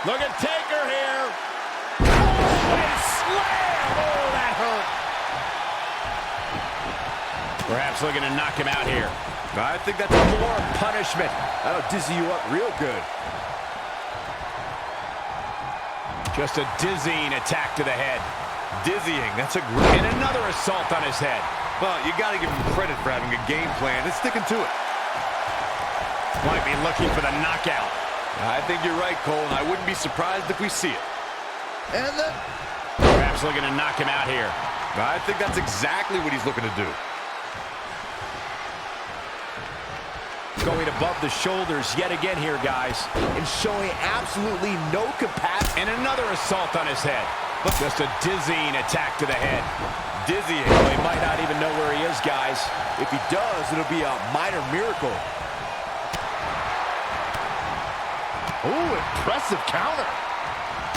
Look at Taker here. Oh, and slam! Oh, that hurt. Perhaps looking to knock him out here. I think that's more punishment. That'll dizzy you up real good. Just a dizzying attack to the head. Dizzying, that's a great... And another assault on his head. Well, you got to give him credit for having a game plan and sticking to it. Might be looking for the knockout. I think you're right, Cole, and I wouldn't be surprised if we see it. And then... Perhaps looking to knock him out here. I think that's exactly what he's looking to do. Going above the shoulders yet again here, guys. And showing absolutely no compassion. And another assault on his head. Just a dizzying attack to the head. Dizzying. Well, he might not even know where he is, guys. If he does, it'll be a minor miracle. Ooh, impressive counter.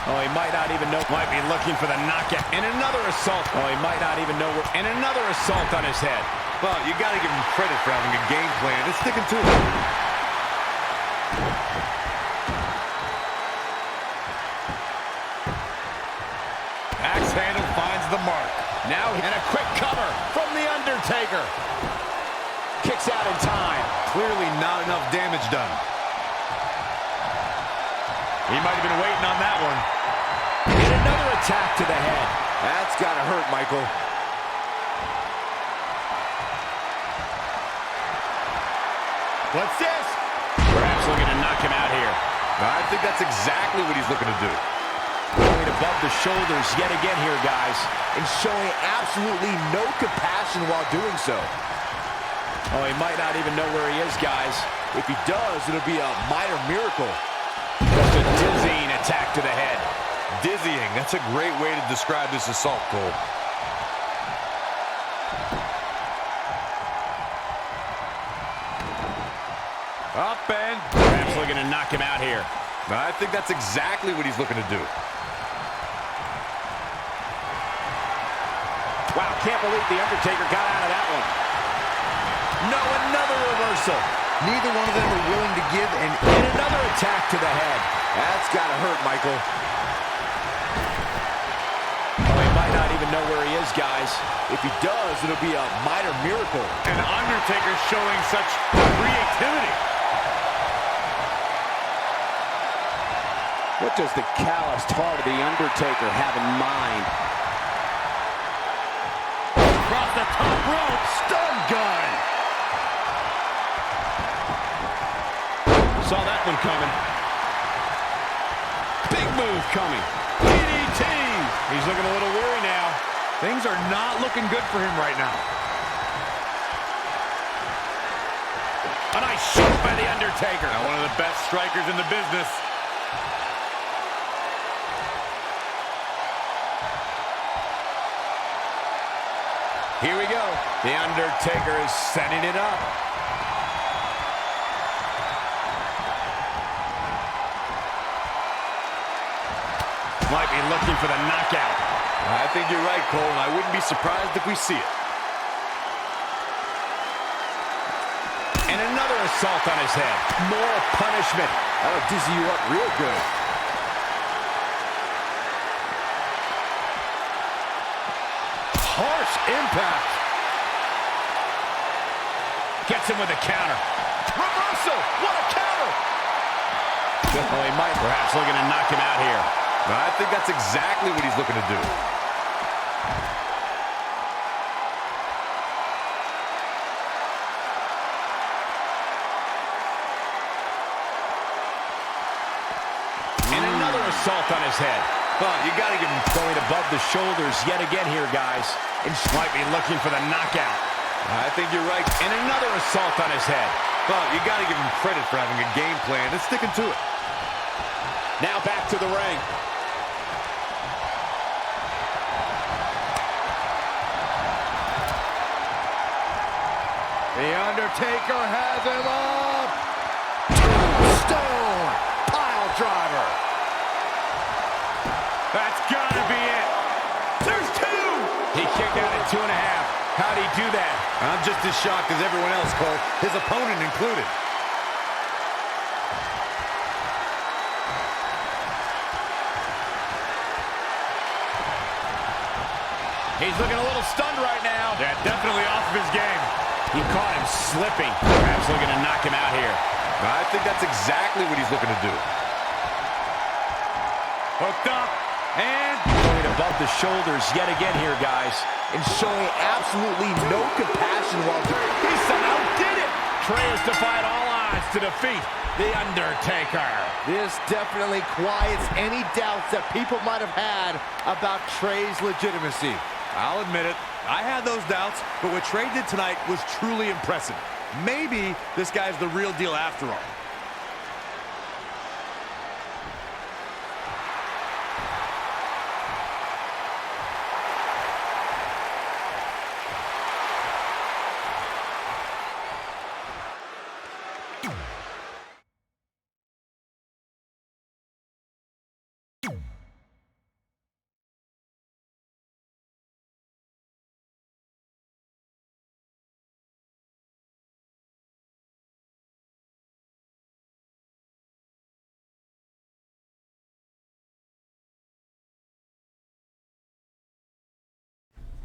Oh, he might not even know. Might be looking for the knockout. And another assault. Oh, he might not even know where. And another assault on his head. Well, you got to give him credit for having a game plan and sticking to it. Axe handle finds the mark. Now, and a quick cover from The Undertaker. Kicks out in time. Clearly not enough damage done. He might have been waiting on that one. And another attack to the head. That's got to hurt, Michael. What's this? Perhaps looking to knock him out here. I think that's exactly what he's looking to do. Going above the shoulders yet again here, guys. And showing absolutely no compassion while doing so. Oh, he might not even know where he is, guys. If he does, it'll be a minor miracle. Just a dizzying attack to the head. Dizzying. That's a great way to describe this assault, Cole. Up and perhaps looking to knock him out here. I think that's exactly what he's looking to do. Wow, can't believe The Undertaker got out of that one. No, another reversal. Neither one of them are willing to give, and another attack to the head. That's got to hurt, Michael. Oh, he might not even know where he is, guys. If he does, it'll be a minor miracle. And Undertaker showing such creativity. What does the calloused heart of The Undertaker have in mind? Across the top rope, stun gun. Saw that one coming. Big move coming. DDT. He's looking a little weary now. Things are not looking good for him right now. A nice shot by The Undertaker. Now one of the best strikers in the business. Here we go. The Undertaker is setting it up. Might be looking for the knockout. I think you're right, Cole, and I wouldn't be surprised if we see it. And another assault on his head. More punishment. That'll dizzy you up real good. Harsh impact. Gets him with a counter. Reversal. What a counter. Oh, he might perhaps looking to knock him out here. I think that's exactly what he's looking to do. And another assault on his head. Well, you got to give him going above the shoulders yet again here, guys. And might be looking for the knockout. I think you're right. And another assault on his head. Well, you got to give him credit for having a game plan and sticking to it. Now back to the ring. The Undertaker has him up. Tombstone pile driver. That's gotta be it. There's two. He kicked out at 2.5. How'd he do that? I'm just as shocked as everyone else, Cole, his opponent included. He's looking a little stunned right now. Yeah, definitely off of his game. He caught him slipping, perhaps looking to knock him out here. I think that's exactly what he's looking to do. Hooked up, and going above the shoulders yet again here, guys. And showing absolutely no compassion while doing it. He somehow did it. Trey has defied all odds to defeat The Undertaker. This definitely quiets any doubts that people might have had about Trey's legitimacy. I'll admit it. I had those doubts, but what Trey did tonight was truly impressive. Maybe this guy's the real deal after all.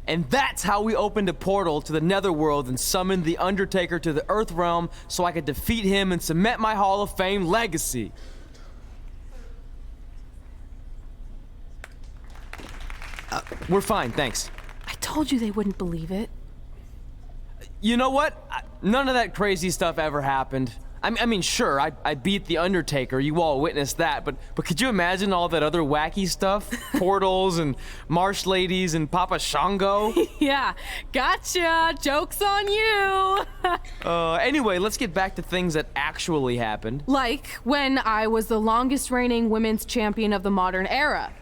And that's how we opened a portal to the Netherworld and summoned The Undertaker to the Earth Realm so I could defeat him and cement my Hall of Fame legacy. We're fine, thanks. I told you they wouldn't believe it. You know what? None of that crazy stuff ever happened. I mean, sure, I beat The Undertaker. You all witnessed that. But could you imagine all that other wacky stuff? Portals and marsh ladies and Papa Shango? Yeah, gotcha. Joke's on you. Anyway, let's get back to things that actually happened. Like when I was the longest reigning women's champion of the modern era,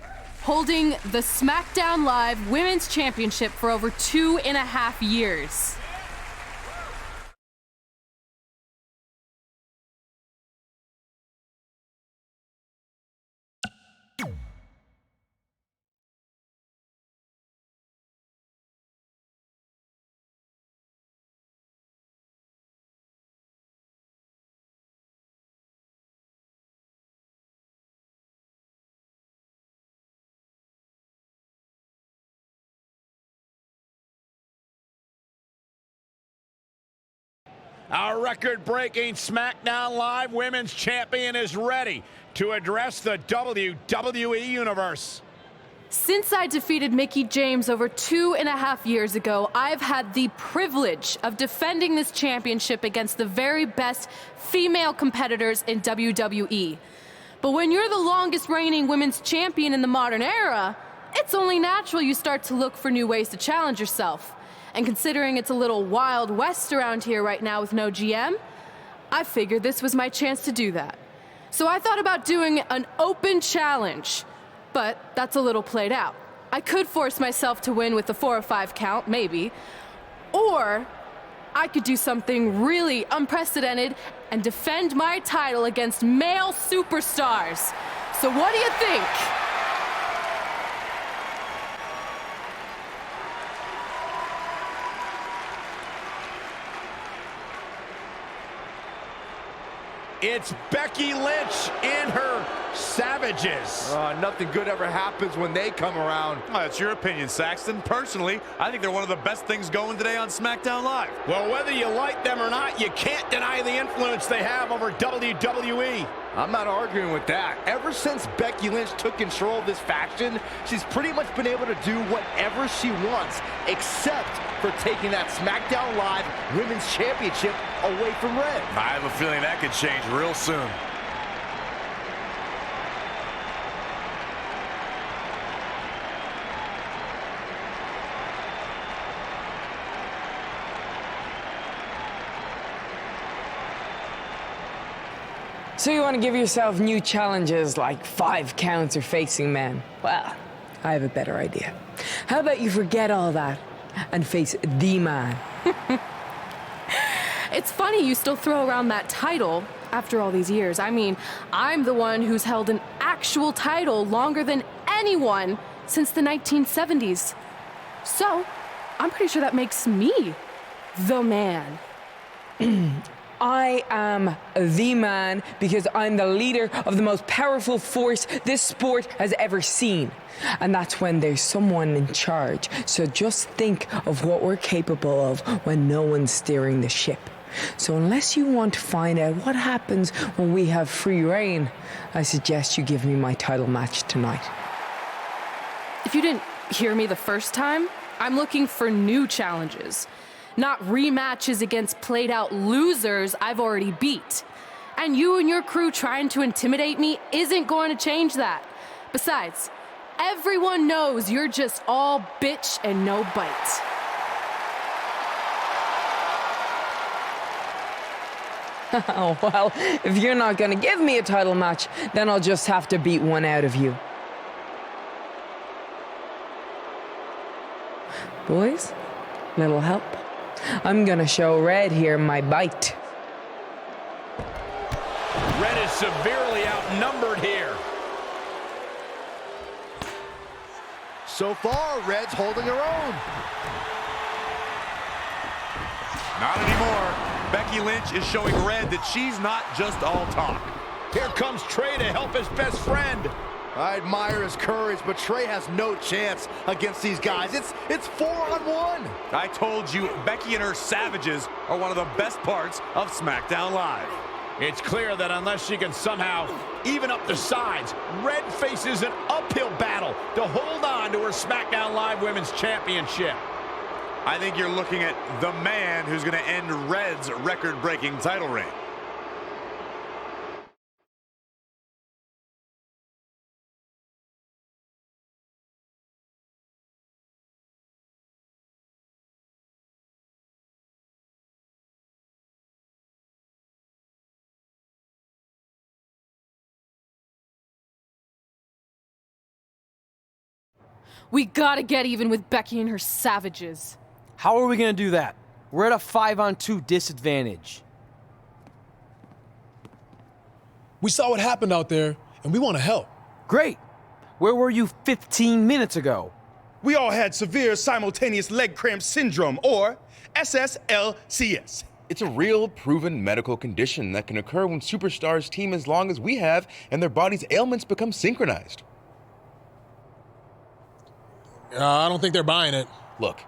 holding the SmackDown Live Women's Championship for over 2.5 years. Our record-breaking SmackDown Live Women's Champion is ready to address the WWE Universe. Since I defeated Mickie James over 2.5 years ago, I've had the privilege of defending this championship against the very best female competitors in WWE. But when you're the longest reigning women's champion in the modern era, it's only natural you start to look for new ways to challenge yourself. And considering it's a little Wild West around here right now with no GM, I figured this was my chance to do that. So I thought about doing an open challenge, but that's a little played out. I could force myself to win with a 4 or 5 count, maybe, or I could do something really unprecedented and defend my title against male superstars. So what do you think? It's Becky Lynch and her Savages. Nothing good ever happens when they come around. Oh, that's your opinion, Saxton. Personally, I think they're one of the best things going today on SmackDown Live. Well, whether you like them or not, you can't deny the influence they have over WWE. I'm not arguing with that. Ever since Becky Lynch took control of this faction, she's pretty much been able to do whatever she wants, except for taking that SmackDown Live Women's Championship away from Red. I have a feeling that could change real soon. So you want to give yourself new challenges like 5 counts or facing men? Well, I have a better idea. How about you forget all that and face the man? It's funny you still throw around that title after all these years. I mean, I'm the one who's held an actual title longer than anyone since the 1970s. So, I'm pretty sure that makes me the man. I am the man because I'm the leader of the most powerful force this sport has ever seen. And that's when there's someone in charge. So just think of what we're capable of when no one's steering the ship. So unless you want to find out what happens when we have free reign, I suggest you give me my title match tonight. If you didn't hear me the first time, I'm looking for new challenges. Not rematches against played-out losers I've already beat. And you and your crew trying to intimidate me isn't going to change that. Besides, everyone knows you're just all bitch and no bite. Oh, well, if you're not gonna give me a title match, then I'll just have to beat one out of you. Boys, little help? I'm gonna show Red here my bite. Red is severely outnumbered here. So far, Red's holding her own. Not anymore. Becky Lynch is showing Red that she's not just all talk. Here comes Trey to help his best friend. I admire his courage, but Trey has no chance against these guys. It's 4-on-1. I told you, Becky and her savages are one of the best parts of SmackDown Live. It's clear that unless she can somehow even up the sides, Red faces an uphill battle to hold on to her SmackDown Live Women's Championship. I think you're looking at the man who's going to end Red's record-breaking title reign. We gotta get even with Becky and her savages. How are we gonna do that? We're at a 5-on-2 disadvantage. We saw what happened out there, and we want to help. Great. Where were you 15 minutes ago? We all had severe simultaneous leg cramp syndrome, or SSLCS. It's a real, proven medical condition that can occur when superstars team as long as we have and their body's ailments become synchronized. I don't think they're buying it. Look,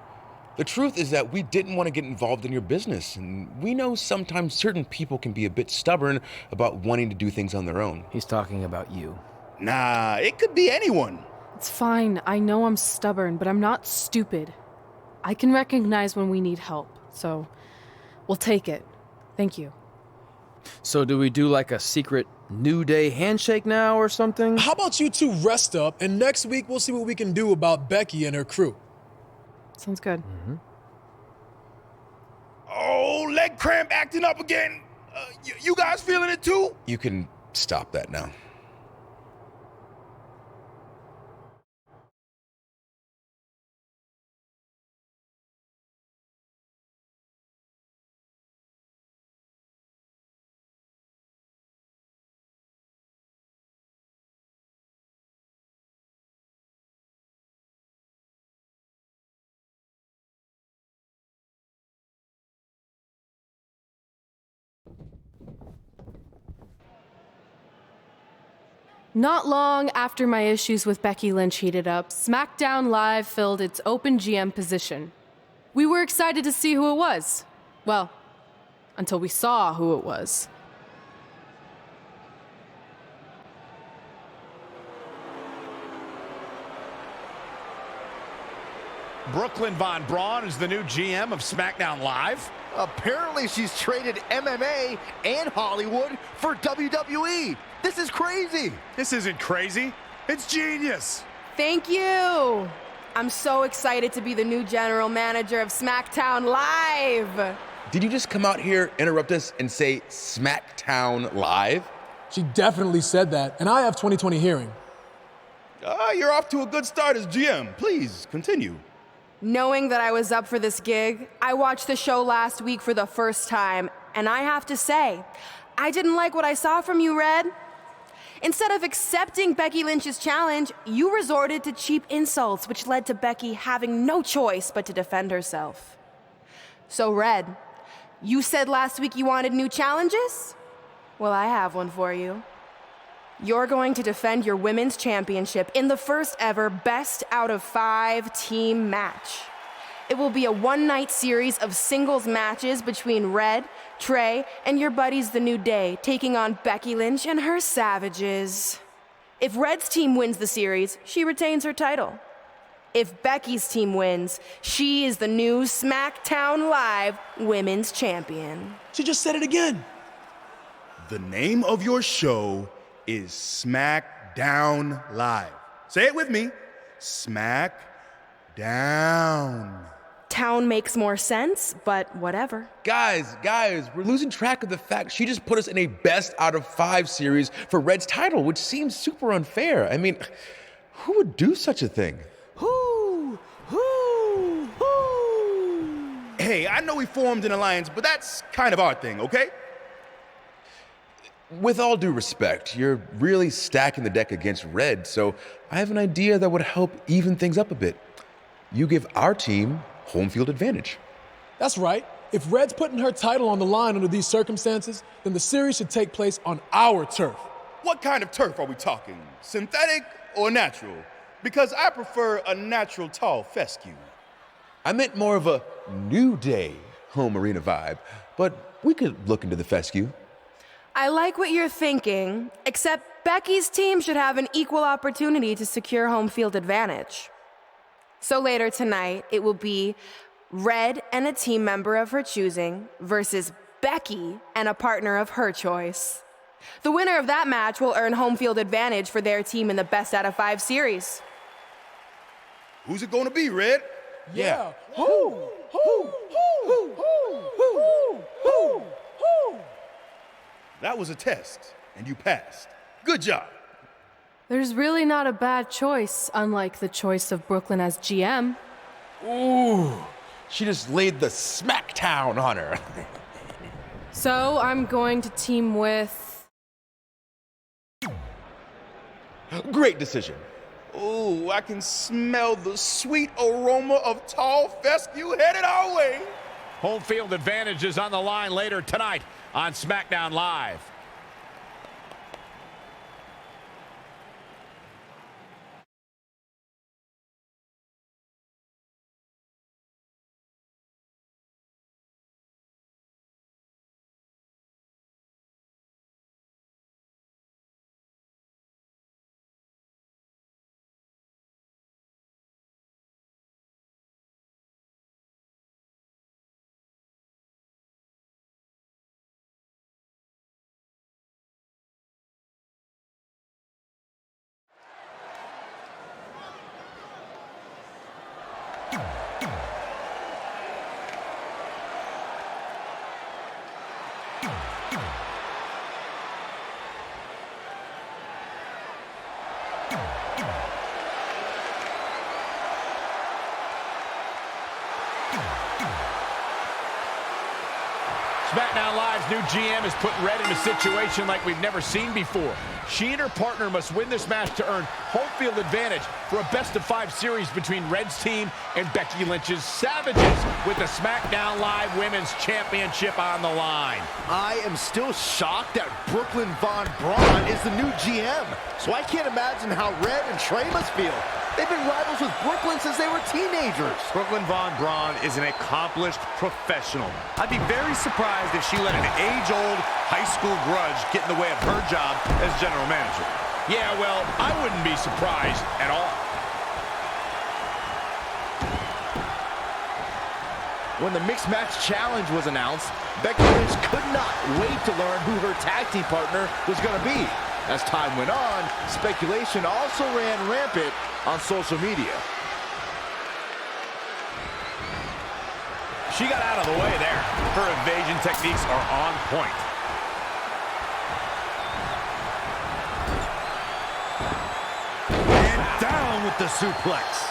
the truth is that we didn't want to get involved in your business, and we know sometimes certain people can be a bit stubborn about wanting to do things on their own. He's talking about you. Nah, it could be anyone. It's fine. I know I'm stubborn, but I'm not stupid. I can recognize when we need help, so we'll take it. Thank you. So do we do like a secret New Day handshake now or something? How about you two rest up, and next week we'll see what we can do about Becky and her crew. Sounds good. Mm-hmm. Oh, leg cramp acting up again. You guys feeling it too? You can stop that now. Not long after my issues with Becky Lynch heated up, SmackDown Live filled its open GM position. We were excited to see who it was. Well, until we saw who it was. Brooklyn Von Braun is the new GM of SmackDown Live. Apparently she's traded MMA and Hollywood for WWE. This is crazy. This isn't crazy. It's genius. Thank you. I'm so excited to be the new general manager of SmackDown Live. Did you just come out here, interrupt us, and say SmackDown Live? She definitely said that, and I have 20/20 hearing. You're off to a good start as GM. Please, continue. Knowing that I was up for this gig, I watched the show last week for the first time, and I have to say, I didn't like what I saw from you, Red. Instead of accepting Becky Lynch's challenge, you resorted to cheap insults, which led to Becky having no choice but to defend herself. So, Red, you said last week you wanted new challenges? Well, I have one for you. You're going to defend your women's championship in the first ever best out of 5 team match. It will be a one-night series of singles matches between Red, Trey, and your buddies The New Day, taking on Becky Lynch and her Savages. If Red's team wins the series, she retains her title. If Becky's team wins, she is the new SmackDown Live Women's Champion. She just said it again. The name of your show is SmackDown Live. Say it with me. SmackDown. Town makes more sense, but whatever. Guys, we're losing track of the fact she just put us in a best out of 5 series for Red's title, which seems super unfair. I mean, who would do such a thing? Hey, I know we formed an alliance, but that's kind of our thing, okay? With all due respect, you're really stacking the deck against Red, so I have an idea that would help even things up a bit. You give our team home field advantage. That's right. If Red's putting her title on the line under these circumstances, then the series should take place on our turf. What kind of turf are we talking? Synthetic or natural? Because I prefer a natural tall fescue. I meant more of a New Day home arena vibe, but we could look into the fescue. I like what you're thinking, except Becky's team should have an equal opportunity to secure home field advantage. So later tonight, it will be Red and a team member of her choosing versus Becky and a partner of her choice. The winner of that match will earn home field advantage for their team in the best out of 5 series. Who's it gonna be, Red? Yeah. That was a test, and you passed. Good job. There's really not a bad choice, unlike the choice of Brooklyn as GM. Ooh, she just laid the smackdown on her. So I'm going to team with... Great decision. Ooh, I can smell the sweet aroma of tall fescue headed our way. Home field advantage is on the line later tonight on SmackDown Live. SmackDown Live's new GM is putting Red in a situation like we've never seen before. She and her partner must win this match to earn home field advantage for a best-of-5 series between Red's team and Becky Lynch's Savages with the SmackDown Live Women's Championship on the line. I am still shocked that Brooklyn Von Braun is the new GM, so I can't imagine how Red and Trey must feel. They've been rivals with Brooklyn since they were teenagers. Brooklyn Von Braun is an accomplished professional. I'd be very surprised if she let an age-old high school grudge get in the way of her job as general manager. Yeah, well, I wouldn't be surprised at all. When the Mixed Match Challenge was announced, Becky Lynch could not wait to learn who her tag team partner was going to be. As time went on, speculation also ran rampant on social media. She got out of the way there. Her evasion techniques are on point. with the suplex.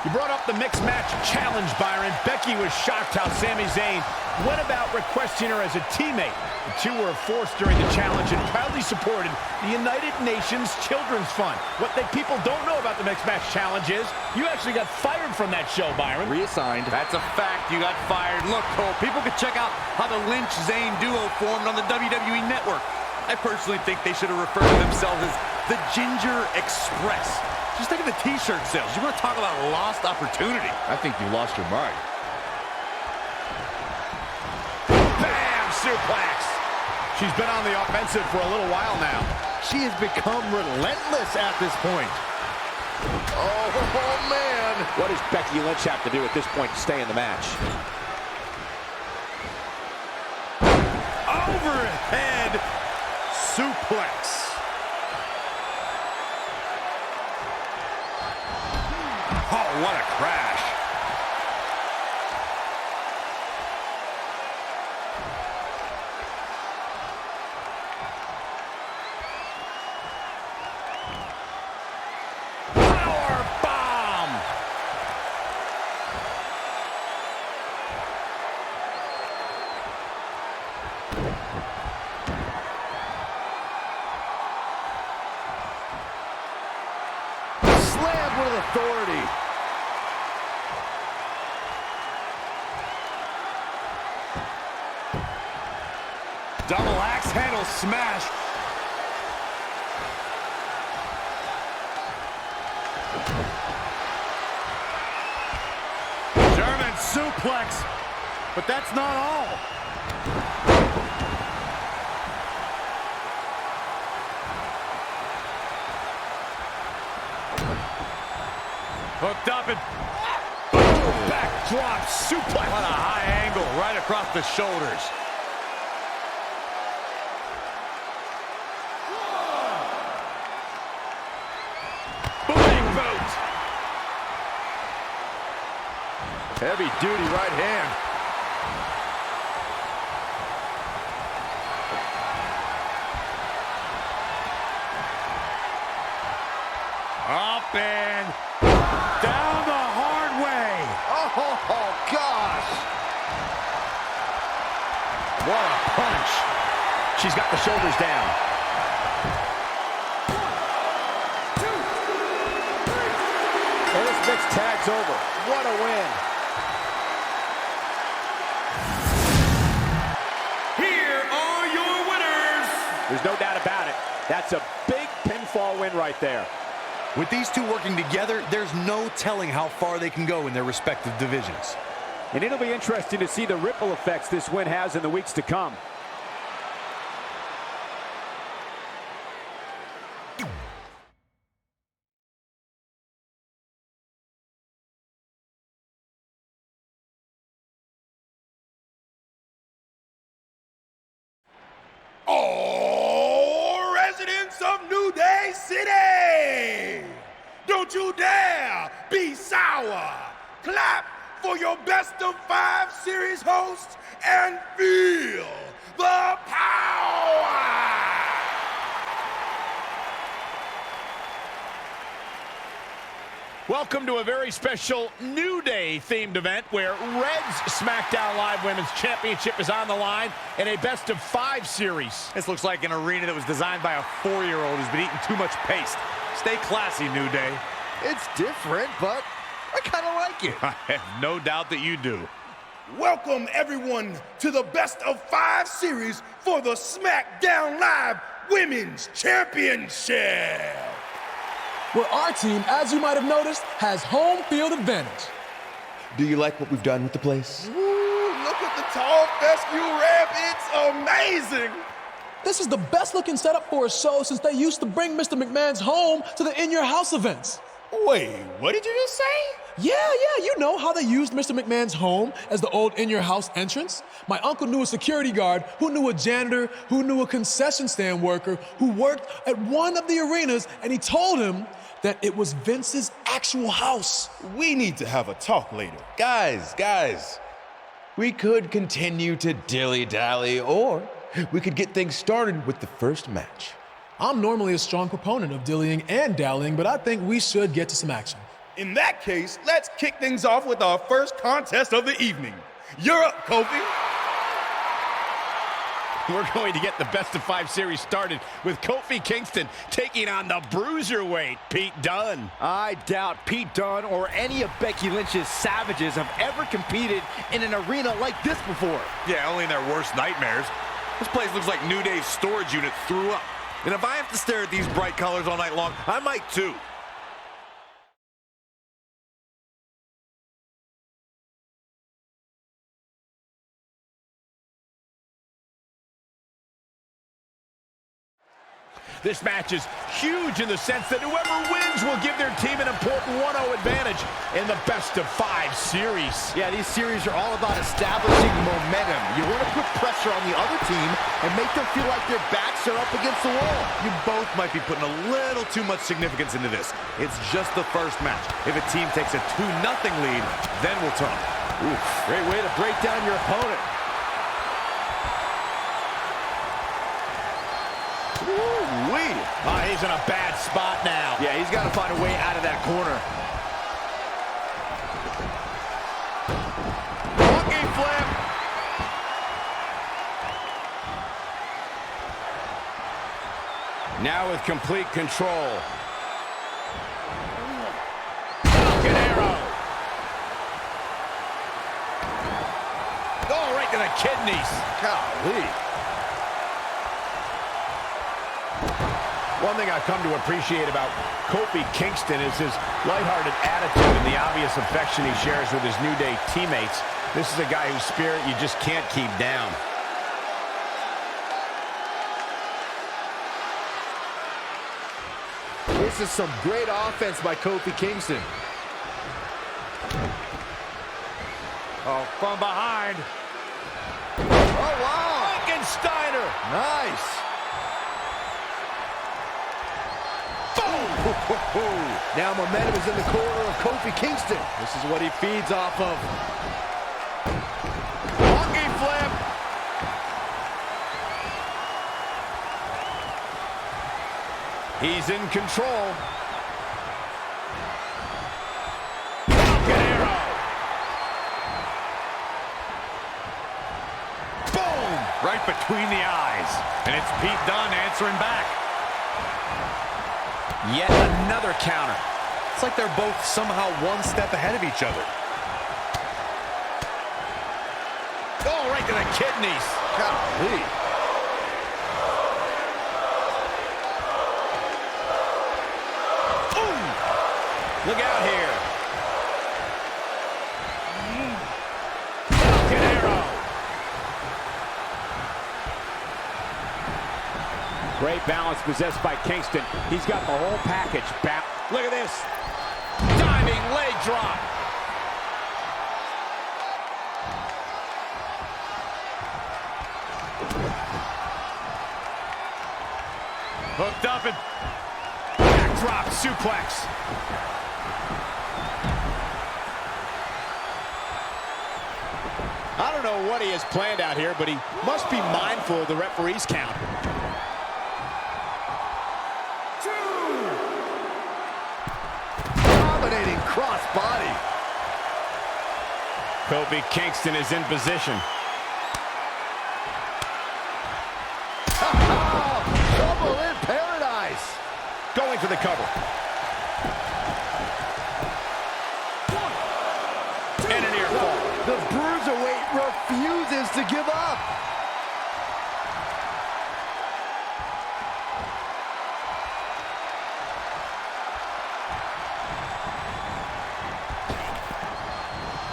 You brought up the mixed match challenge, Byron. Becky was shocked how Sami Zayn went about requesting her as a teammate. The two were a force during the challenge and proudly supported the United Nations Children's Fund. What people don't know about the mixed match challenge is you actually got fired from that show, Byron. Reassigned. That's a fact. You got fired. Look, Cole, people can check out how the Lynch-Zayn duo formed on the WWE Network. I personally think they should have referred to themselves as the Ginger Express. Just think of the t-shirt sales. You want to talk about a lost opportunity. I think you lost your mind. Bam! Suplex. She's been on the offensive for a little while now. She has become relentless at this point. Oh, man. What does Becky Lynch have to do at this point to stay in the match? Overhead suplex. Oh, what a crash. Power bomb. Slam with authority. Double axe handle smash. German suplex. But that's not all. Hooked up and Backdrop suplex. what a high angle right across the shoulders. Big boot. Heavy duty right hand. Up and down the hard way. Oh, gosh. What a punch. She's got the shoulders down. And this mixed tag's over. What a win. Here are your winners. There's no doubt about it. That's a big pinfall win right there. With these two working together, there's no telling how far they can go in their respective divisions. And it'll be interesting to see the ripple effects this win has in the weeks to come. All residents of New Day City, don't you dare be sour. Clap for your best of 5 series hosts and feel the power. Welcome to a very special New Day themed event where Red's SmackDown Live Women's Championship is on the line in a best of 5 series. This looks like an arena that was designed by a 4-year-old who's been eating too much paste. Stay classy, New Day. It's different, but I kind of like it. I have no doubt that you do. Welcome, everyone, to the best of 5 series for the SmackDown Live Women's Championship. Where our team, as you might have noticed, has home field advantage. Do you like what we've done with the place? Ooh, look at the tall fescue ramp. It's amazing. This is the best looking setup for a show since they used to bring Mr. McMahon's home to the In Your House events. Wait, what did you just say? Yeah, you know how they used Mr. McMahon's home as the old In Your House entrance? My uncle knew a security guard, who knew a janitor, who knew a concession stand worker, who worked at one of the arenas, and he told him that it was Vince's actual house. We need to have a talk later. Guys, we could continue to dilly-dally, or we could get things started with the first match. I'm normally a strong proponent of dillying and dallying, but I think we should get to some action. In that case, let's kick things off with our first contest of the evening. You're up, Kofi. We're going to get the best-of-5 series started with Kofi Kingston taking on the bruiserweight, Pete Dunne. I doubt Pete Dunne or any of Becky Lynch's savages have ever competed in an arena like this before. Yeah, only in their worst nightmares. This place looks like New Day's storage unit threw up. And if I have to stare at these bright colors all night long, I might too. This match is huge in the sense that whoever wins will give their team an important 1-0 advantage in the best-of-5 series. Yeah, these series are all about establishing momentum. You want to put pressure on the other team and make them feel like their backs are up against the wall. You both might be putting a little too much significance into this. It's just the first match. If a team takes a 2-0 lead, then we'll talk. Oof, great way to break down your opponent. Ooh-wee. Oh, he's in a bad spot now. Yeah, he's got to find a way out of that corner. Monkey flip. Now with complete control. Falcon arrow. Oh, right to the kidneys. Golly. One thing I've come to appreciate about Kofi Kingston is his lighthearted attitude and the obvious affection he shares with his New Day teammates. This is a guy whose spirit you just can't keep down. This is some great offense by Kofi Kingston. Oh, from behind. Oh, wow. Frankensteiner. Nice. Now momentum is in the corner of Kofi Kingston. This is what he feeds off of. Monkey flip. He's in control. Falcon arrow. Boom! Right between the eyes. And it's Pete Dunne answering back. Yet another counter. It's like they're both somehow one step ahead of each other. Oh, right to the kidneys. Golly. Ooh. Look out here. Falcon arrow. Great balance possessed by Kingston. He's got the whole package. Look at this. Diving leg drop. Hooked up and backdrop suplex. I don't know what he has planned out here, but he must be mindful of the referee's count. Dominating cross body. Kofi Kingston is in position. Trouble in paradise. Going for the cover. And an ear fall. The bruiserweight refuses to give up.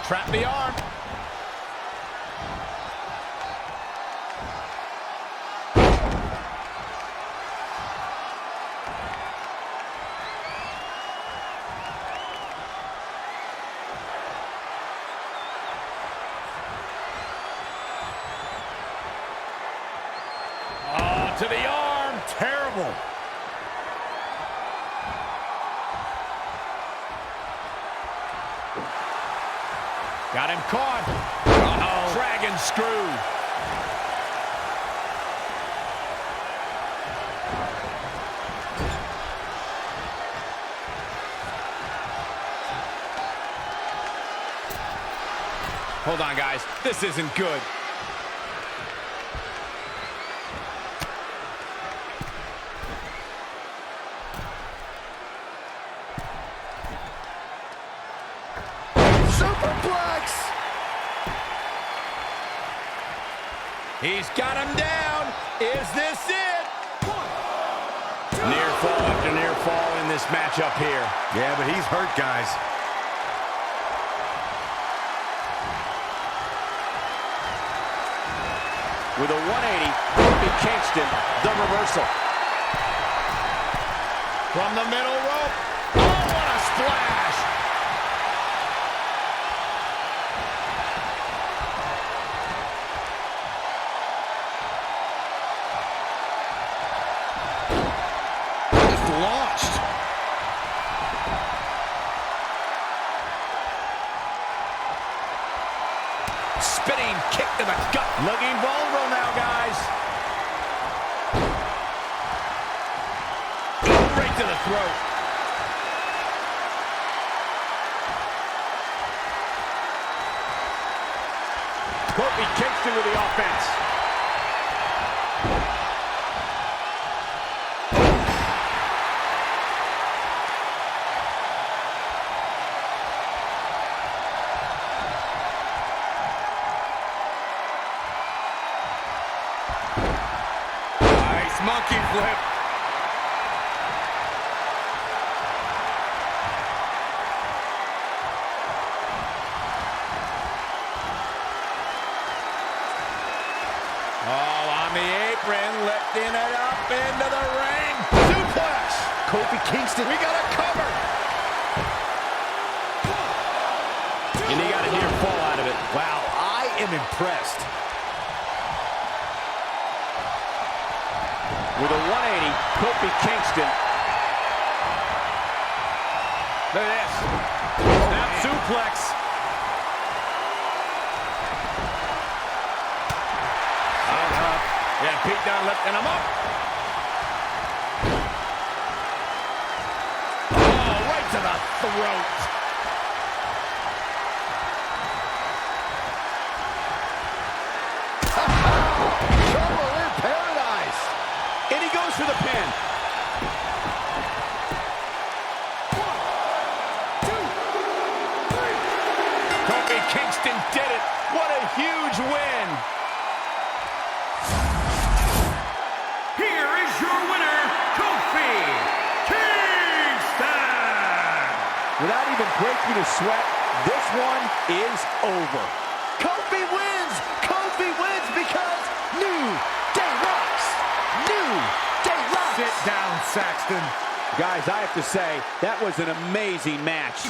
Trap the arm. Oh, to the arm. Terrible. Got him caught. Uh-oh. Dragon screw. Hold on, guys. This isn't good. Superplex! He's got him down. Is this it? Near fall after near fall in this matchup here. Yeah, but he's hurt, guys. With a 180, Kofi Kingston, the reversal. From the middle rope. Oh, what a splash! Just launched. Spinning kick to the gut. Looking vulnerable now, guys. Right to the throat. Kofi Kingston with the offense. Nice monkey flip. Oh, on the apron, lifting it up into the ring. Suplex. Kofi Kingston. We got a cover. And he got a near fall out of it. Wow, I am impressed. With a 180, Kofi Kingston. Look at this. Snap suplex. Yeah, Pete down, lifting him up. Oh, right to the throat. Trouble in paradise. And he goes for the pin. 1, 2, 3. Kofi Kingston did it. What a huge win. Here is your winner, Kofi Kingston! Without even breaking a sweat, this one is over. Kofi wins! Kofi wins because New Day rocks! New Day rocks! Sit down, Saxton. Guys, I have to say, that was an amazing match.